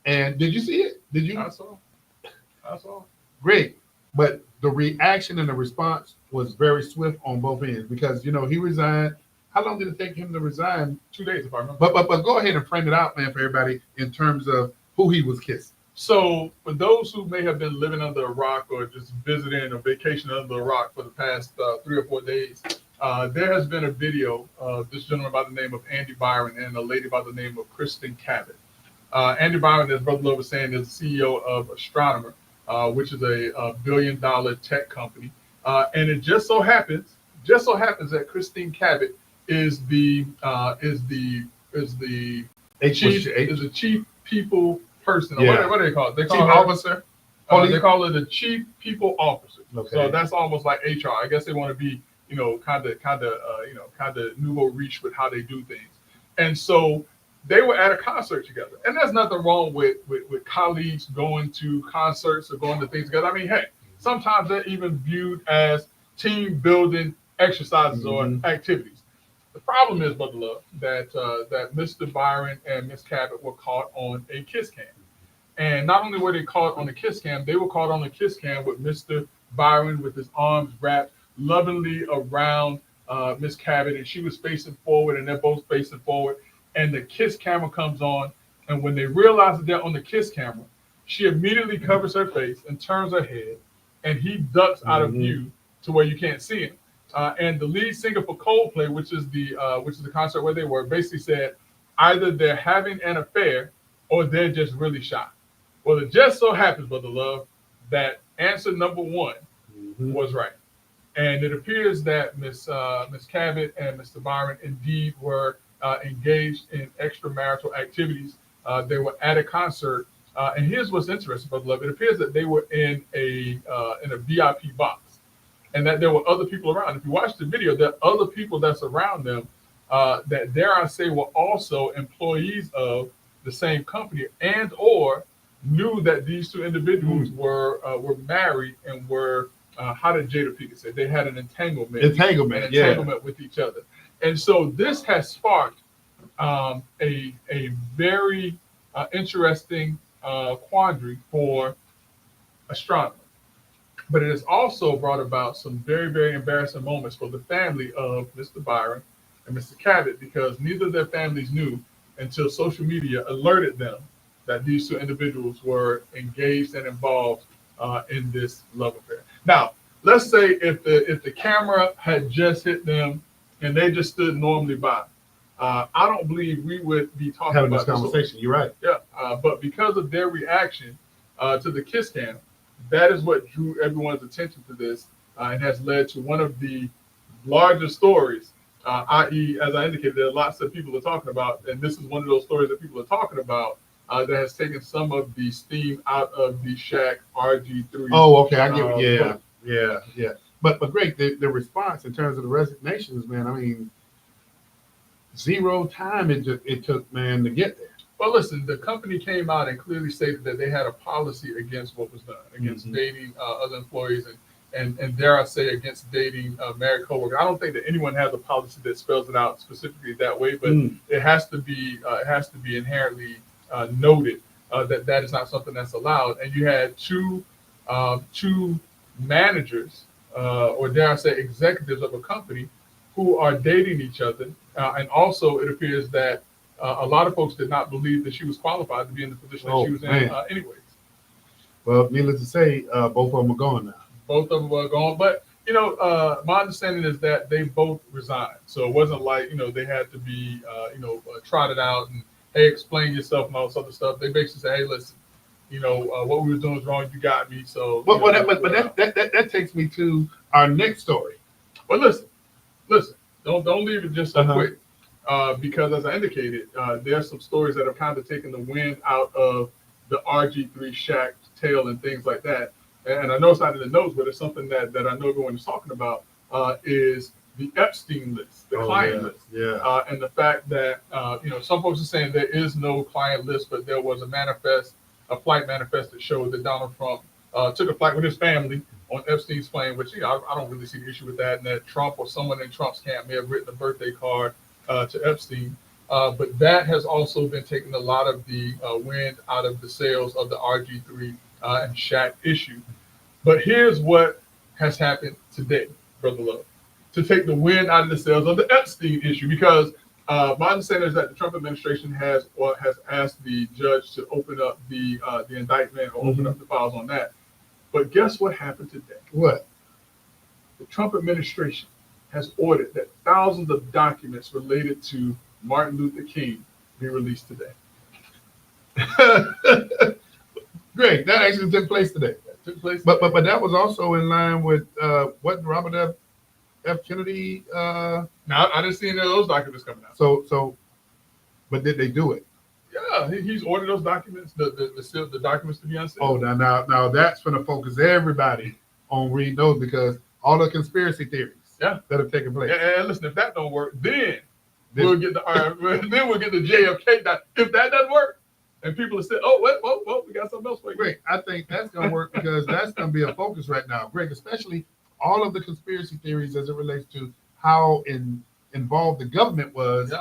Speaker 1: And did you see it? Did you?
Speaker 2: I saw.
Speaker 1: Great. But the reaction and the response was very swift on both ends, because he resigned. How long did it take him to resign?
Speaker 2: 2 days, if I remember.
Speaker 1: But go ahead and frame it out, man, for everybody in terms of who he was kissing.
Speaker 2: So for those who may have been living under a rock or just visiting or vacationing under a rock for the past 3 or 4 days, there has been a video of this gentleman by the name of Andy Byron and a lady by the name of Kristen Cabot. Andy Byron, as Brother Love was saying, is the CEO of Astronomer, which is a billion-dollar tech company. And it just so happens that Kristen Cabot is the chief people person. Or what do they call it? They call
Speaker 1: chief officer.
Speaker 2: They call it a chief people officer.
Speaker 1: Okay.
Speaker 2: So that's almost like HR. I guess they want to be, kind of nouveau riche with how they do things. And so they were at a concert together, and there's nothing wrong with colleagues going to concerts or going to things together. I mean, hey, sometimes they're even viewed as team building exercises or activities. The problem is, Brother Love, that Mr. Byron and Miss Cabot were caught on a kiss cam. And not only were they caught on a kiss cam, they were caught on a kiss cam with Mr. Byron with his arms wrapped lovingly around Miss Cabot, and she was facing forward, and they're both facing forward. And the kiss camera comes on, and when they realize that they're on the kiss camera, she immediately covers her face and turns her head, and he ducks out of view to where you can't see him. And the lead singer for Coldplay, which is the concert where they were, basically said either they're having an affair or they're just really shy. Well, it just so happens, Brother Love, that answer number one was right. And it appears that Miss Cabot and Mr. Byron indeed were engaged in extramarital activities. They were at a concert, and here's what's interesting, Brother Love. It appears that they were in a VIP box, and that there were other people around. If you watch the video, there are other people that's around them that, dare I say, were also employees of the same company and or knew that these two individuals were married and were, how did Jada Pinkett say? They had an entanglement with each other. And so this has sparked a very interesting quandary for astronomers. But it has also brought about some very, very embarrassing moments for the family of Mr. Byron and Mr. Cabot, because neither of their families knew until social media alerted them that these two individuals were engaged and involved in this love affair. Now, let's say if the camera had just hit them and they just stood normally by, I don't believe we would be talking
Speaker 1: having
Speaker 2: about
Speaker 1: this conversation. You're right.
Speaker 2: Yeah, but because of their reaction to the kiss cam, that is what drew everyone's attention to this, and has led to one of the larger stories, i.e., as I indicated, there are lots of people are talking about, and this is one of those stories that people are talking about that has taken some of the steam out of the Shaq RG3.
Speaker 1: Oh, okay, I get it. Yeah. But Greg, the response in terms of the resignations, man, I mean, zero time it took, man, to get there.
Speaker 2: Well, listen, the company came out and clearly stated that they had a policy against what was done, against dating other employees, and dare I say, against dating married coworkers. I don't think that anyone has a policy that spells it out specifically that way, but it has to be inherently noted that that is not something that's allowed. And you had two managers, or dare I say, executives of a company who are dating each other, and also it appears that a lot of folks did not believe that she was qualified to be in the position that she was in anyways.
Speaker 1: Well, needless to say, both of them are gone now.
Speaker 2: Both of them are gone. But, my understanding is that they both resigned. So it wasn't like, they had to be, trotted out and, hey, explain yourself and all this other stuff. They basically say, hey, listen, what we were doing was wrong. You got me. So,
Speaker 1: but that takes me to our next story.
Speaker 2: But listen, don't leave it just so quick. Because as I indicated, there's some stories that have kind of taken the wind out of the RG3 Shaq tale and things like that. And I know it's not in the notes, but it's something that I know everyone is talking about, is the Epstein list, the client list.
Speaker 1: Yeah.
Speaker 2: And the fact that, some folks are saying there is no client list, but there was a flight manifest that showed that Donald Trump took a flight with his family on Epstein's plane, which, I don't really see the issue with that, and that Trump or someone in Trump's camp may have written a birthday card to Epstein, but that has also been taking a lot of the wind out of the sails of the RG3 and Shaq issue. But here's what has happened today, Brother Love, to take the wind out of the sails of the Epstein issue, because my understanding is that the Trump administration has asked the judge to open up the indictment or open up the files on that. But guess what happened today?
Speaker 1: What?
Speaker 2: The Trump administration has ordered that thousands of documents related to Martin Luther King be released today.
Speaker 1: Great, that actually took place today. But that was also in line with what Robert F. Kennedy.
Speaker 2: Now I didn't see any of those documents coming out.
Speaker 1: So, but did they do it?
Speaker 2: Yeah, he's ordered those documents, the documents to be unsealed.
Speaker 1: Oh, now that's going to focus everybody on reading those, because all the conspiracy theories that have taken place.
Speaker 2: And listen, if that don't work, then we'll get the JFK. If that doesn't work, and people are saying, "Oh, whoa, we got something else for you."
Speaker 1: Greg, I think that's going to work, because that's going to be a focus right now, Greg. Especially all of the conspiracy theories as it relates to how involved the government was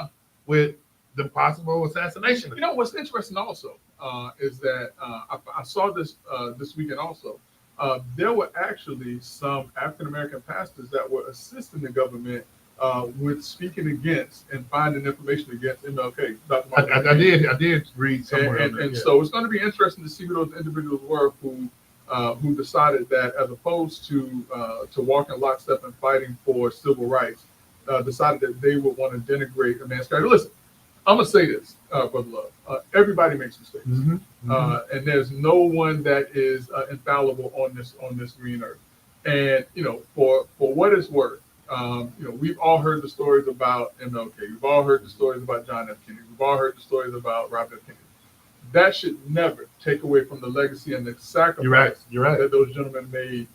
Speaker 1: with the possible assassination.
Speaker 2: What's interesting also is that I saw this weekend also. There were actually some African American pastors that were assisting the government with speaking against and finding information against MLK.
Speaker 1: I did read somewhere.
Speaker 2: And so it's going to be interesting to see who those individuals were who decided that, as opposed to walking lockstep and fighting for civil rights, decided that they would want to denigrate a man's character. Listen, I'm gonna say this, Brother Love. Everybody makes mistakes, and there's no one that is infallible on this green earth. And for what it's worth, we've all heard the stories about MLK. We've all heard the stories about John F. Kennedy. We've all heard the stories about Robert F. Kennedy. That should never take away from the legacy and the sacrifice that those gentlemen made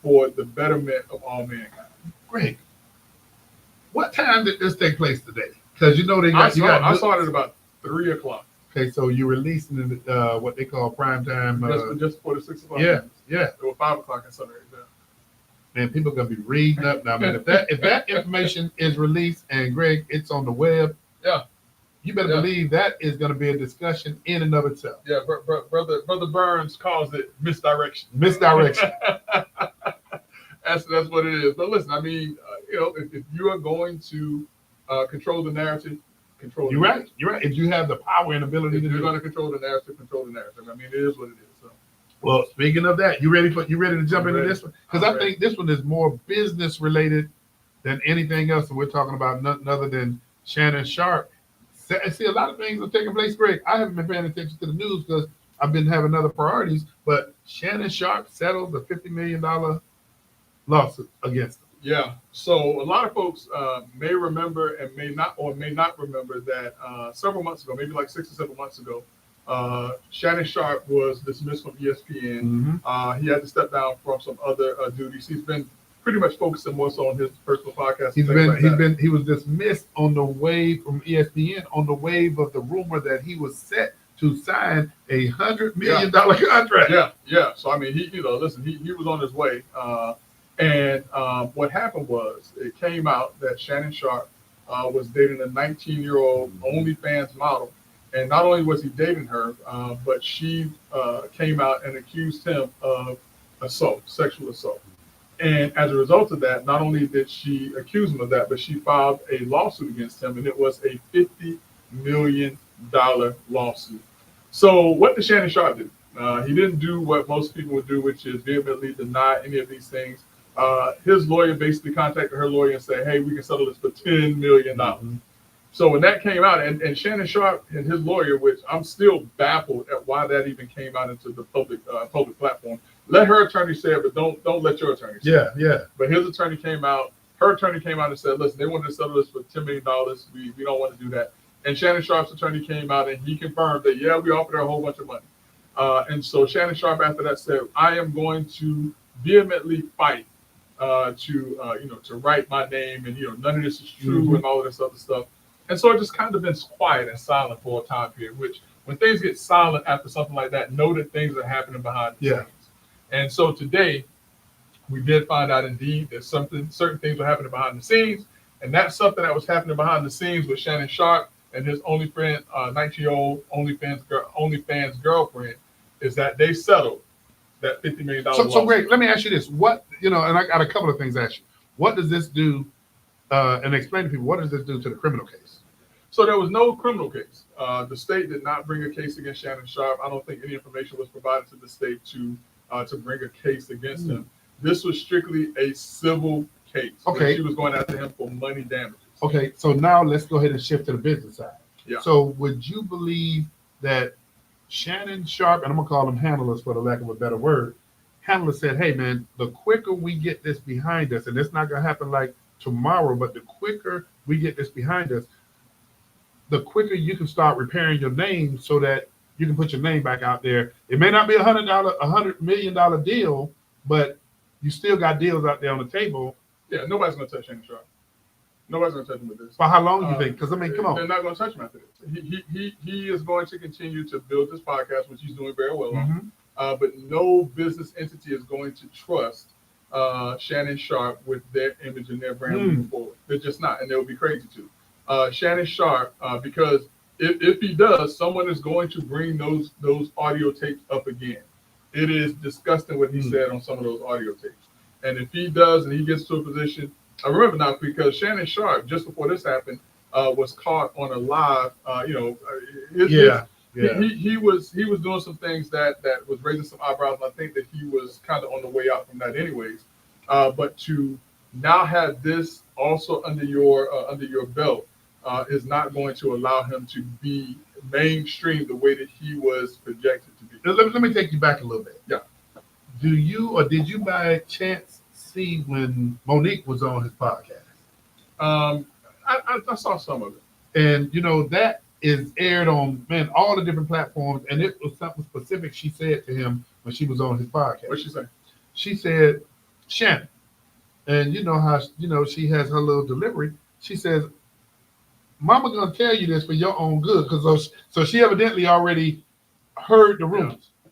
Speaker 2: for the betterment of all mankind.
Speaker 1: Great. What time did this take place today? Because
Speaker 2: I saw it at about 3:00.
Speaker 1: Okay, so you're releasing what they call prime time.
Speaker 2: Just before the 6 o'clock.
Speaker 1: Yeah.
Speaker 2: Or 5 o'clock in some areas.
Speaker 1: Man, people are gonna be reading up now, man. If that information is released, and Greg, it's on the web, you better believe that is gonna be a discussion in and of itself.
Speaker 2: Yeah, brother Burns calls it misdirection.
Speaker 1: Misdirection.
Speaker 2: That's what it is. But listen, I mean, if you are going to control the narrative, control.
Speaker 1: You're right. If you have the power and ability to
Speaker 2: you're going to control the narrative, control the narrative. I mean, it is what it is. So.
Speaker 1: Well, speaking of that, you ready to jump into this one? Because I think this one is more business related than anything else. And we're talking about nothing other than Shannon Sharpe. See, a lot of things are taking place, Greg. I haven't been paying attention to the news because I've been having other priorities. But Shannon Sharpe settled the $50 million lawsuit against him.
Speaker 2: Yeah. So a lot of folks may remember and may not remember that several months ago, maybe like 6 or 7 months ago, Shannon Sharpe was dismissed from ESPN. He had to step down from some other duties. He's been pretty much focusing more so on his personal podcast.
Speaker 1: He was dismissed on the wave from ESPN on the wave of the rumor that he was set to sign $100 million contract.
Speaker 2: Yeah. So I mean, he was on his way. And what happened was it came out that Shannon Sharpe was dating a 19-year-old OnlyFans model. And not only was he dating her, but she came out and accused him of sexual assault. And as a result of that, not only did she accuse him of that, but she filed a lawsuit against him, and it was a $50 million lawsuit. So what did Shannon Sharpe do? He didn't do what most people would do, which is vehemently deny any of these things. His lawyer basically contacted her lawyer and said, hey, we can settle this for $10 million. Mm-hmm. So when that came out, and Shannon Sharpe and his lawyer, which I'm still baffled at why that even came out into the public platform. Let her attorney say it, but don't let your attorney say it. Yeah. But his attorney came out, her attorney came out and said, listen, they wanted to settle this for $10 million. We don't want to do that. And Shannon Sharpe's attorney came out and he confirmed that, yeah, we offered her a whole bunch of money. And so Shannon Sharpe after that said, I am going to vehemently fight to write my name, and none of this is true. Mm-hmm. And all of this other stuff. And so it just kind of been quiet and silent for a time period, which when things get silent after something like that, know that things are happening behind the scenes. And so today we did find out indeed that certain things were happening behind the scenes, and that's something that was happening behind the scenes with Shannon Sharpe and his 19-year-old OnlyFans girlfriend, is that they settled that $50 million.
Speaker 1: So Greg, let me ask you this: what and I got a couple of things to ask you. What does this do? And explain to people, what does this do to the criminal case?
Speaker 2: So there was no criminal case. The state did not bring a case against Shannon Sharpe. I don't think any information was provided to the state to bring a case against him. This was strictly a civil case.
Speaker 1: Okay.
Speaker 2: She was going after him for money damages.
Speaker 1: Okay, so now let's go ahead and shift to the business side.
Speaker 2: Yeah.
Speaker 1: So would you believe that Shannon Sharpe, and I'm going to call them handlers for the lack of a better word, handlers said, hey, man, the quicker we get this behind us, and it's not going to happen like tomorrow, but the quicker we get this behind us, the quicker you can start repairing your name so that you can put your name back out there. It may not be $100 million deal, but you still got deals out there on the table.
Speaker 2: Yeah, nobody's going to touch Shannon Sharpe. Nobody's going to touch him with this.
Speaker 1: For how long do you think? Because, I mean, come on.
Speaker 2: They're not going to touch him after this. He is going to continue to build this podcast, which he's doing very well on. But no business entity is going to trust Shannon Sharpe with their image and their brand moving forward. They're just not, and they'll be crazy to. Shannon Sharpe, because if he does, someone is going to bring those audio tapes up again. It is disgusting what he said on some of those audio tapes. And if he does, and he gets to a position, I remember now because Shannon Sharpe, just before this happened, was caught on a live. He was doing some things that was raising some eyebrows, and I think that he was kind of on the way out from that, anyways. But to now have this also under your belt is not going to allow him to be mainstream the way that he was projected to be.
Speaker 1: Let me take you back a little bit.
Speaker 2: Yeah.
Speaker 1: Do you or did you by chance see when Monique was on his podcast?
Speaker 2: I saw some of it.
Speaker 1: And that is aired on all the different platforms, and it was something specific she said to him when she was on his podcast.
Speaker 2: What'd she say? She
Speaker 1: said, Shannon, and you know how she has her little delivery. She says, Mama gonna tell you this for your own good, because so she evidently already heard the rumors. Yeah.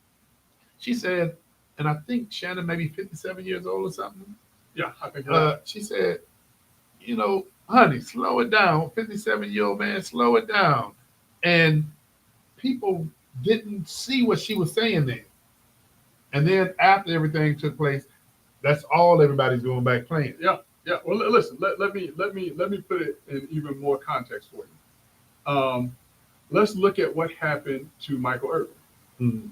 Speaker 1: She said, and I think Shannon may be 57 years old or something.
Speaker 2: Yeah, I think.
Speaker 1: She said, honey, slow it down. 57-year-old man, slow it down. And people didn't see what she was saying then. And then after everything took place, that's all everybody's going back playing.
Speaker 2: Yeah. Well, listen. Let me put it in even more context for you. Let's look at what happened to Michael Irvin. Mm-hmm.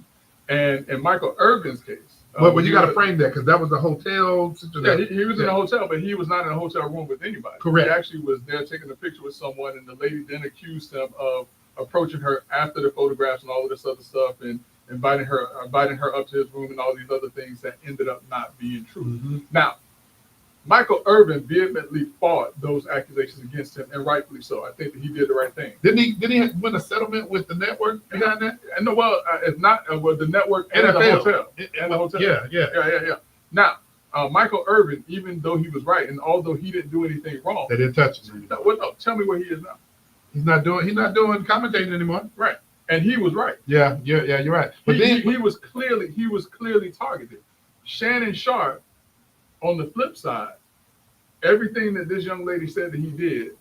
Speaker 2: And in Michael Irvin's case.
Speaker 1: But you got to frame that, because that was a hotel situation.
Speaker 2: Yeah, he was in a hotel, but he was not in a hotel room with anybody.
Speaker 1: Correct.
Speaker 2: He actually was there taking a picture with someone, and the lady then accused him of approaching her after the photographs and all of this other stuff, and inviting her up to his room and all these other things that ended up not being true. Mm-hmm. Now, Michael Irvin vehemently fought those accusations against him, and rightfully so. I think that he did the right thing.
Speaker 1: Didn't he win a settlement with the network behind that?
Speaker 2: And no, well, it's not the network and the hotel.
Speaker 1: Yeah.
Speaker 2: Now, Michael Irvin, even though he was right, and although he didn't do anything wrong,
Speaker 1: They didn't touch him.
Speaker 2: no, tell me where he is now.
Speaker 1: He's not doing commentating anymore.
Speaker 2: Right, and he was right.
Speaker 1: Yeah, you're right. But
Speaker 2: He was clearly targeted. Shannon Sharp, on the flip side, everything that this young lady said that he did,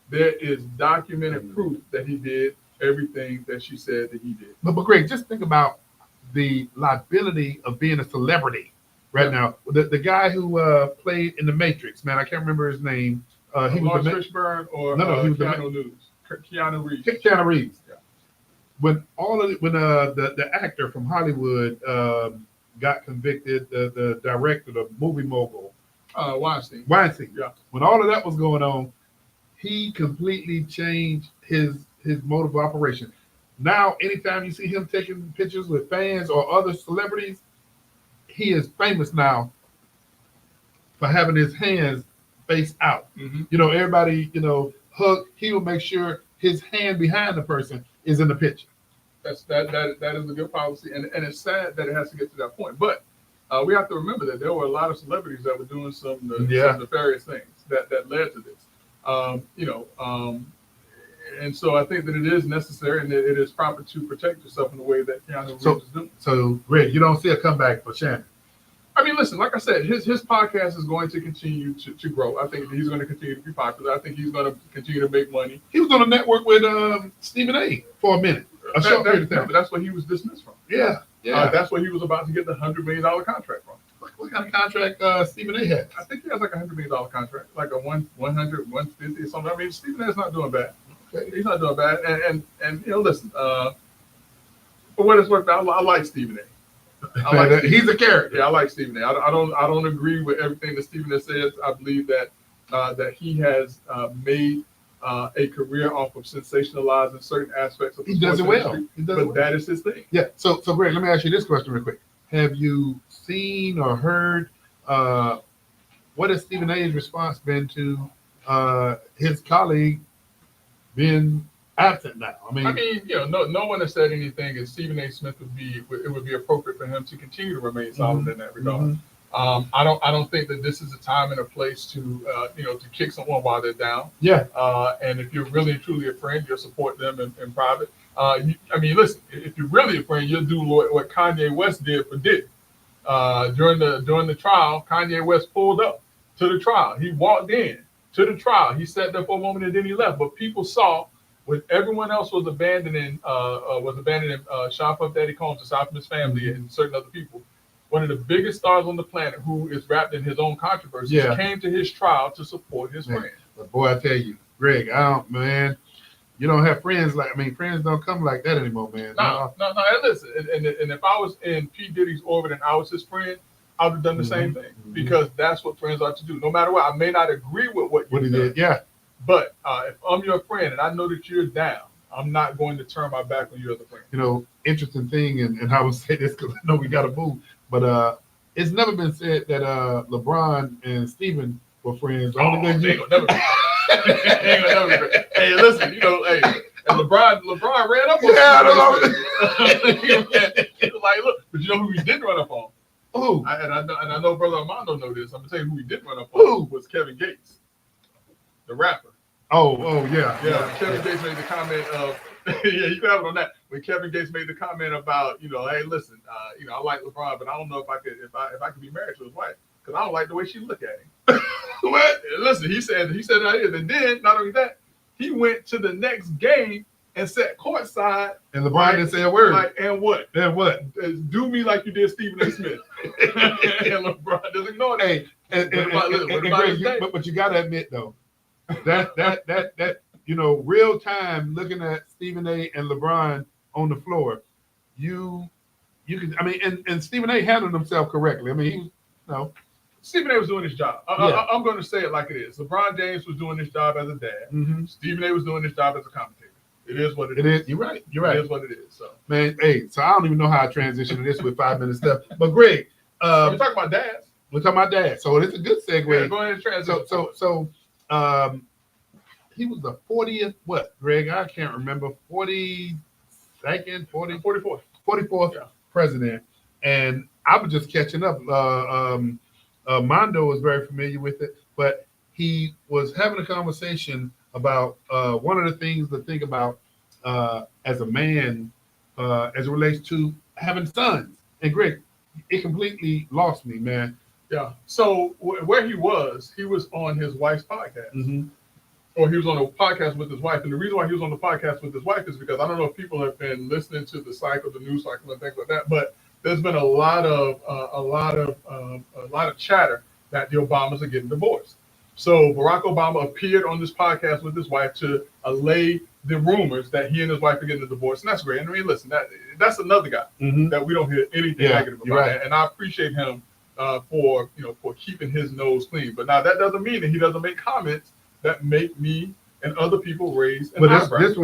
Speaker 2: there is documented proof that he did everything that she said that he did.
Speaker 1: But Greg, just think about the liability of being a celebrity right now. The guy who played in The Matrix, man, I can't remember his name. He was
Speaker 2: Lawrence Fishburne or
Speaker 1: he was
Speaker 2: Keanu Reeves.
Speaker 1: Keanu Reeves.
Speaker 2: Yeah.
Speaker 1: When the actor from Hollywood got convicted, the director, the movie mogul,
Speaker 2: Weinstein.
Speaker 1: Yeah. When all of that was going on, he completely changed his mode of operation. Now, anytime you see him taking pictures with fans or other celebrities, he is famous now for having his hands face out.
Speaker 2: Mm-hmm.
Speaker 1: You know, everybody, hug. He will make sure his hand behind the person is in the picture.
Speaker 2: That is a good policy, and it's sad that it has to get to that point. But we have to remember that there were a lot of celebrities that were doing some nefarious things that led to this. And so I think that it is necessary and that it is proper to protect yourself in the way that Keanu Reeves is doing.
Speaker 1: So, Greg, you don't see a comeback for Shannon?
Speaker 2: I mean, listen, like I said, his podcast is going to continue to grow. I think he's going to continue to be popular. I think he's going to continue to make money.
Speaker 1: He was on a network with Stephen A. for a minute.
Speaker 2: But that's what he was dismissed from.
Speaker 1: Yeah.
Speaker 2: That's what he was about to get the $100 million contract from.
Speaker 1: What kind of contract Stephen A. had?
Speaker 2: I think he has like a $100 million contract, like a 100, 150 or something. I mean, Stephen A. is not doing bad. Okay. He's not doing bad. And listen, for what it's worth, I like Stephen A.
Speaker 1: He's a character.
Speaker 2: Yeah, I like Stephen A. I don't agree with everything that Stephen A. says. I believe that he has made a career off of sensationalizing certain aspects of the
Speaker 1: sports
Speaker 2: industry.
Speaker 1: He does it well.
Speaker 2: That is his thing.
Speaker 1: Yeah. So Greg, let me ask you this question real quick. Have you seen or heard what has Stephen A.'s response been to his colleague being absent now? I mean,
Speaker 2: no one has said anything, and Stephen A. Smith would be appropriate for him to continue to remain solid in that regard.
Speaker 1: Mm-hmm.
Speaker 2: I don't think that this is a time and a place to to kick someone while they're down.
Speaker 1: Yeah.
Speaker 2: And if you're really and truly a friend, you'll support them in private. Listen, if you're really a friend, you'll do what Kanye West did for Diddy. During the trial, Kanye West pulled up to the trial. He walked in to the trial. He sat there for a moment and then he left. But people saw when everyone else was abandoning Sean Puff Daddy Combs aside from his family and certain other people. One of the biggest stars on the planet, who is wrapped in his own controversies, came to his trial to support his friend.
Speaker 1: But boy, I tell you, Greg, you don't have friends friends don't come like that anymore, man.
Speaker 2: No. And listen, and if I was in P. Diddy's orbit and I was his friend, I would have done the same thing because that's what friends are to do. No matter what, I may not agree with what you did.
Speaker 1: Yeah.
Speaker 2: But if I'm your friend and I know that you're down, I'm not going to turn my back on you as a friend.
Speaker 1: Interesting thing, and I will say this because I know we got to move, but it's never been said that LeBron and Stephen were friends.
Speaker 2: They ain't gonna never be. Hey, listen, and LeBron ran up on like, look, but you know who he didn't run up on?
Speaker 1: Who?
Speaker 2: I know Brother Armando know this. I'm gonna tell you who he did run up on.
Speaker 1: Who?
Speaker 2: Was Kevin Gates, the rapper.
Speaker 1: Oh yeah.
Speaker 2: Kevin Gates made the comment of you can have it on that. When Kevin Gates made the comment about, hey, listen, I like LeBron, but I don't know if I could be married to his wife because I don't like the way she look at him. What? Listen, he said it out here. And then not only that, he went to the next game and sat courtside.
Speaker 1: And LeBron didn't say a word.
Speaker 2: Like, and what?
Speaker 1: And what?
Speaker 2: Do me like you did Stephen A. Smith. And LeBron doesn't know that.
Speaker 1: Hey, but you got to admit though, that real time looking at Stephen A. and LeBron on the floor, you can. And Stephen A. handled himself correctly.
Speaker 2: Stephen A. was doing his job. I'm going to say it like it is. LeBron James was doing his job as a dad.
Speaker 1: Mm-hmm.
Speaker 2: Stephen A. was doing his job as a commentator. It is what
Speaker 1: it is. You're right.
Speaker 2: It is what it is. So,
Speaker 1: man, so I don't even know how I transition to this with 5 minutes left. But Greg,
Speaker 2: we're talking about dads.
Speaker 1: So it's a good segue.
Speaker 2: Yeah, go ahead and transition.
Speaker 1: So he was the 40th. What, Greg? I can't remember. 42nd, 44th
Speaker 2: yeah.
Speaker 1: president, and I was just catching up. Mondo is very familiar with it, but he was having a conversation about one of the things to think about as a man as it relates to having sons. And Greg, it completely lost me, man.
Speaker 2: Yeah. So where he was on his wife's podcast.
Speaker 1: Mm-hmm.
Speaker 2: Or he was on a podcast with his wife. And the reason why he was on the podcast with his wife is because I don't know if people have been listening to the cycle, the news cycle, and things like that. But there's been a lot of chatter that the Obamas are getting divorced. So Barack Obama appeared on this podcast with his wife to allay the rumors that he and his wife are getting a divorce, and that's great. I mean, listen, that's another guy that we don't hear anything negative about,
Speaker 1: right.
Speaker 2: And I appreciate him for keeping his nose clean. But now that doesn't mean that he doesn't make comments that make me and other people raise an eyebrow.
Speaker 1: This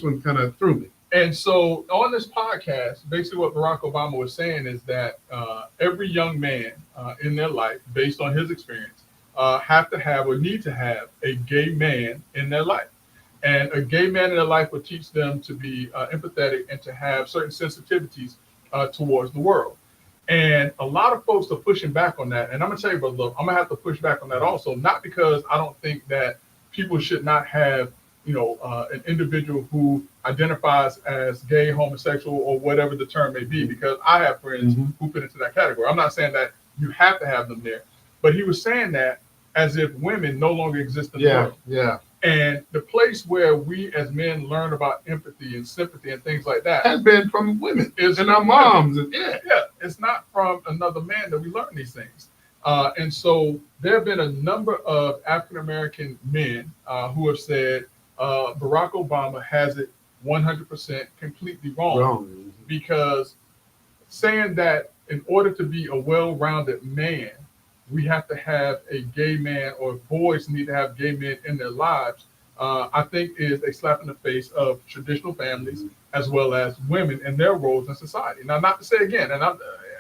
Speaker 1: one kind of threw me.
Speaker 2: And so on this podcast, basically what Barack Obama was saying is that every young man in their life, based on his experience, have to have or need to have a gay man in their life. And a gay man in their life will teach them to be empathetic and to have certain sensitivities towards the world. And a lot of folks are pushing back on that. And I'm going to tell you, brother, look, I'm going to have to push back on that also, not because I don't think that people should not have, an individual who identifies as gay, homosexual, or whatever the term may be, because I have friends who fit into that category. I'm not saying that you have to have them there, but he was saying that as if women no longer exist in the world.
Speaker 1: Yeah.
Speaker 2: And the place where we as men learn about empathy and sympathy and things like that
Speaker 1: has been from women
Speaker 2: and
Speaker 1: our moms.
Speaker 2: It's not from another man that we learn these things. And so there have been a number of African-American men who have said Barack Obama has it 100% completely wrong. Because saying that in order to be a well-rounded man, we have to have a gay man, or boys need to have gay men in their lives, I think is a slap in the face of traditional families as well as women and their roles in society. Now, not to say again, and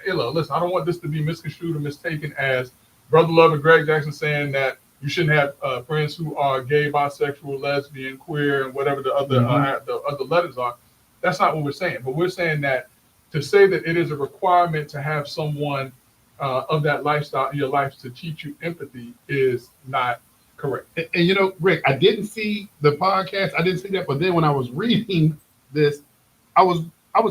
Speaker 2: listen, I don't want this to be misconstrued or mistaken as Brother Love and Greg Jackson saying that you shouldn't have friends who are gay, bisexual, lesbian, queer, and whatever the other letters are. That's not what we're saying. But we're saying that to say that it is a requirement to have someone of that lifestyle in your life to teach you empathy is not correct.
Speaker 1: And Rick, I didn't see the podcast. I didn't see that. But then when I was reading this, I was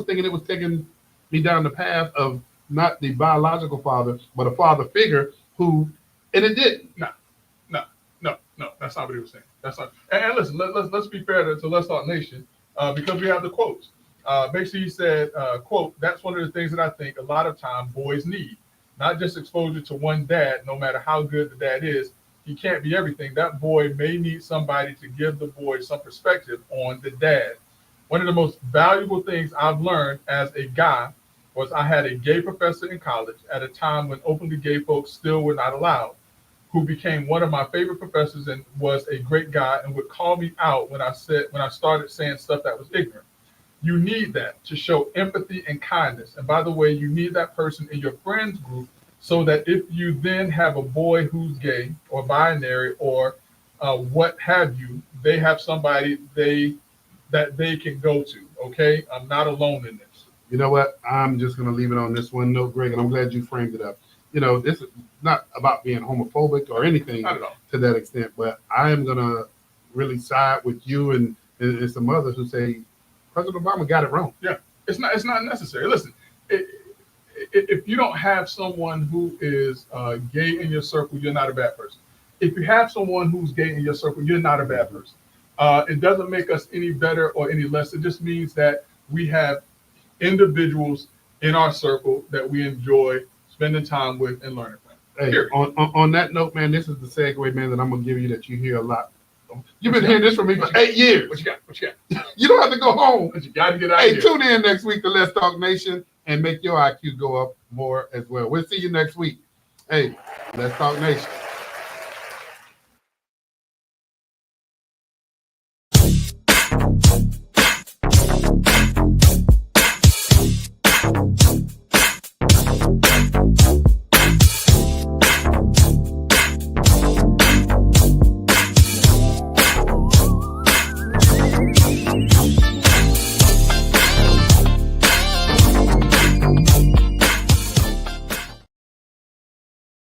Speaker 1: thinking it was taking me down the path of not the biological father, but a father figure who, and it didn't.
Speaker 2: No, that's not what he was saying. That's not. And listen, let's be fair to Let's Talk Nation, because we have the quotes. Basically, he said, quote, "That's one of the things that I think a lot of time boys need. Not just exposure to one dad, no matter how good the dad is. He can't be everything. That boy may need somebody to give the boy some perspective on the dad. One of the most valuable things I've learned as a guy was I had a gay professor in college at a time when openly gay folks still were not allowed, who became one of my favorite professors and was a great guy and would call me out when I started saying stuff that was ignorant. You need that to show empathy and kindness. And by the way, you need that person in your friends group so that if you then have a boy who's gay or binary or what have you, they have somebody that they can go to. Okay, I'm not alone in this."
Speaker 1: You know what? I'm just going to leave it on this one note, Greg, and I'm glad you framed it up. This is not about being homophobic or anything to that extent, but I am going to really side with you and some others who say President Obama got it wrong.
Speaker 2: Yeah, it's not necessary. Listen, if you don't have someone who is gay in your circle, you're not a bad person. If you have someone who's gay in your circle, you're not a bad person. It doesn't make us any better or any less. It just means that we have individuals in our circle that we enjoy spending time with and learning from.
Speaker 1: Hey, on that note, man, this is the segue, man, that I'm going to give you that you hear a lot. You've been hearing this from me for 8 years.
Speaker 2: What you got?
Speaker 1: You don't have to go home.
Speaker 2: But you got to get out
Speaker 1: here.
Speaker 2: Hey,
Speaker 1: tune in next week to Let's Talk Nation and make your IQ go up more as well. We'll see you next week. Hey, Let's Talk Nation.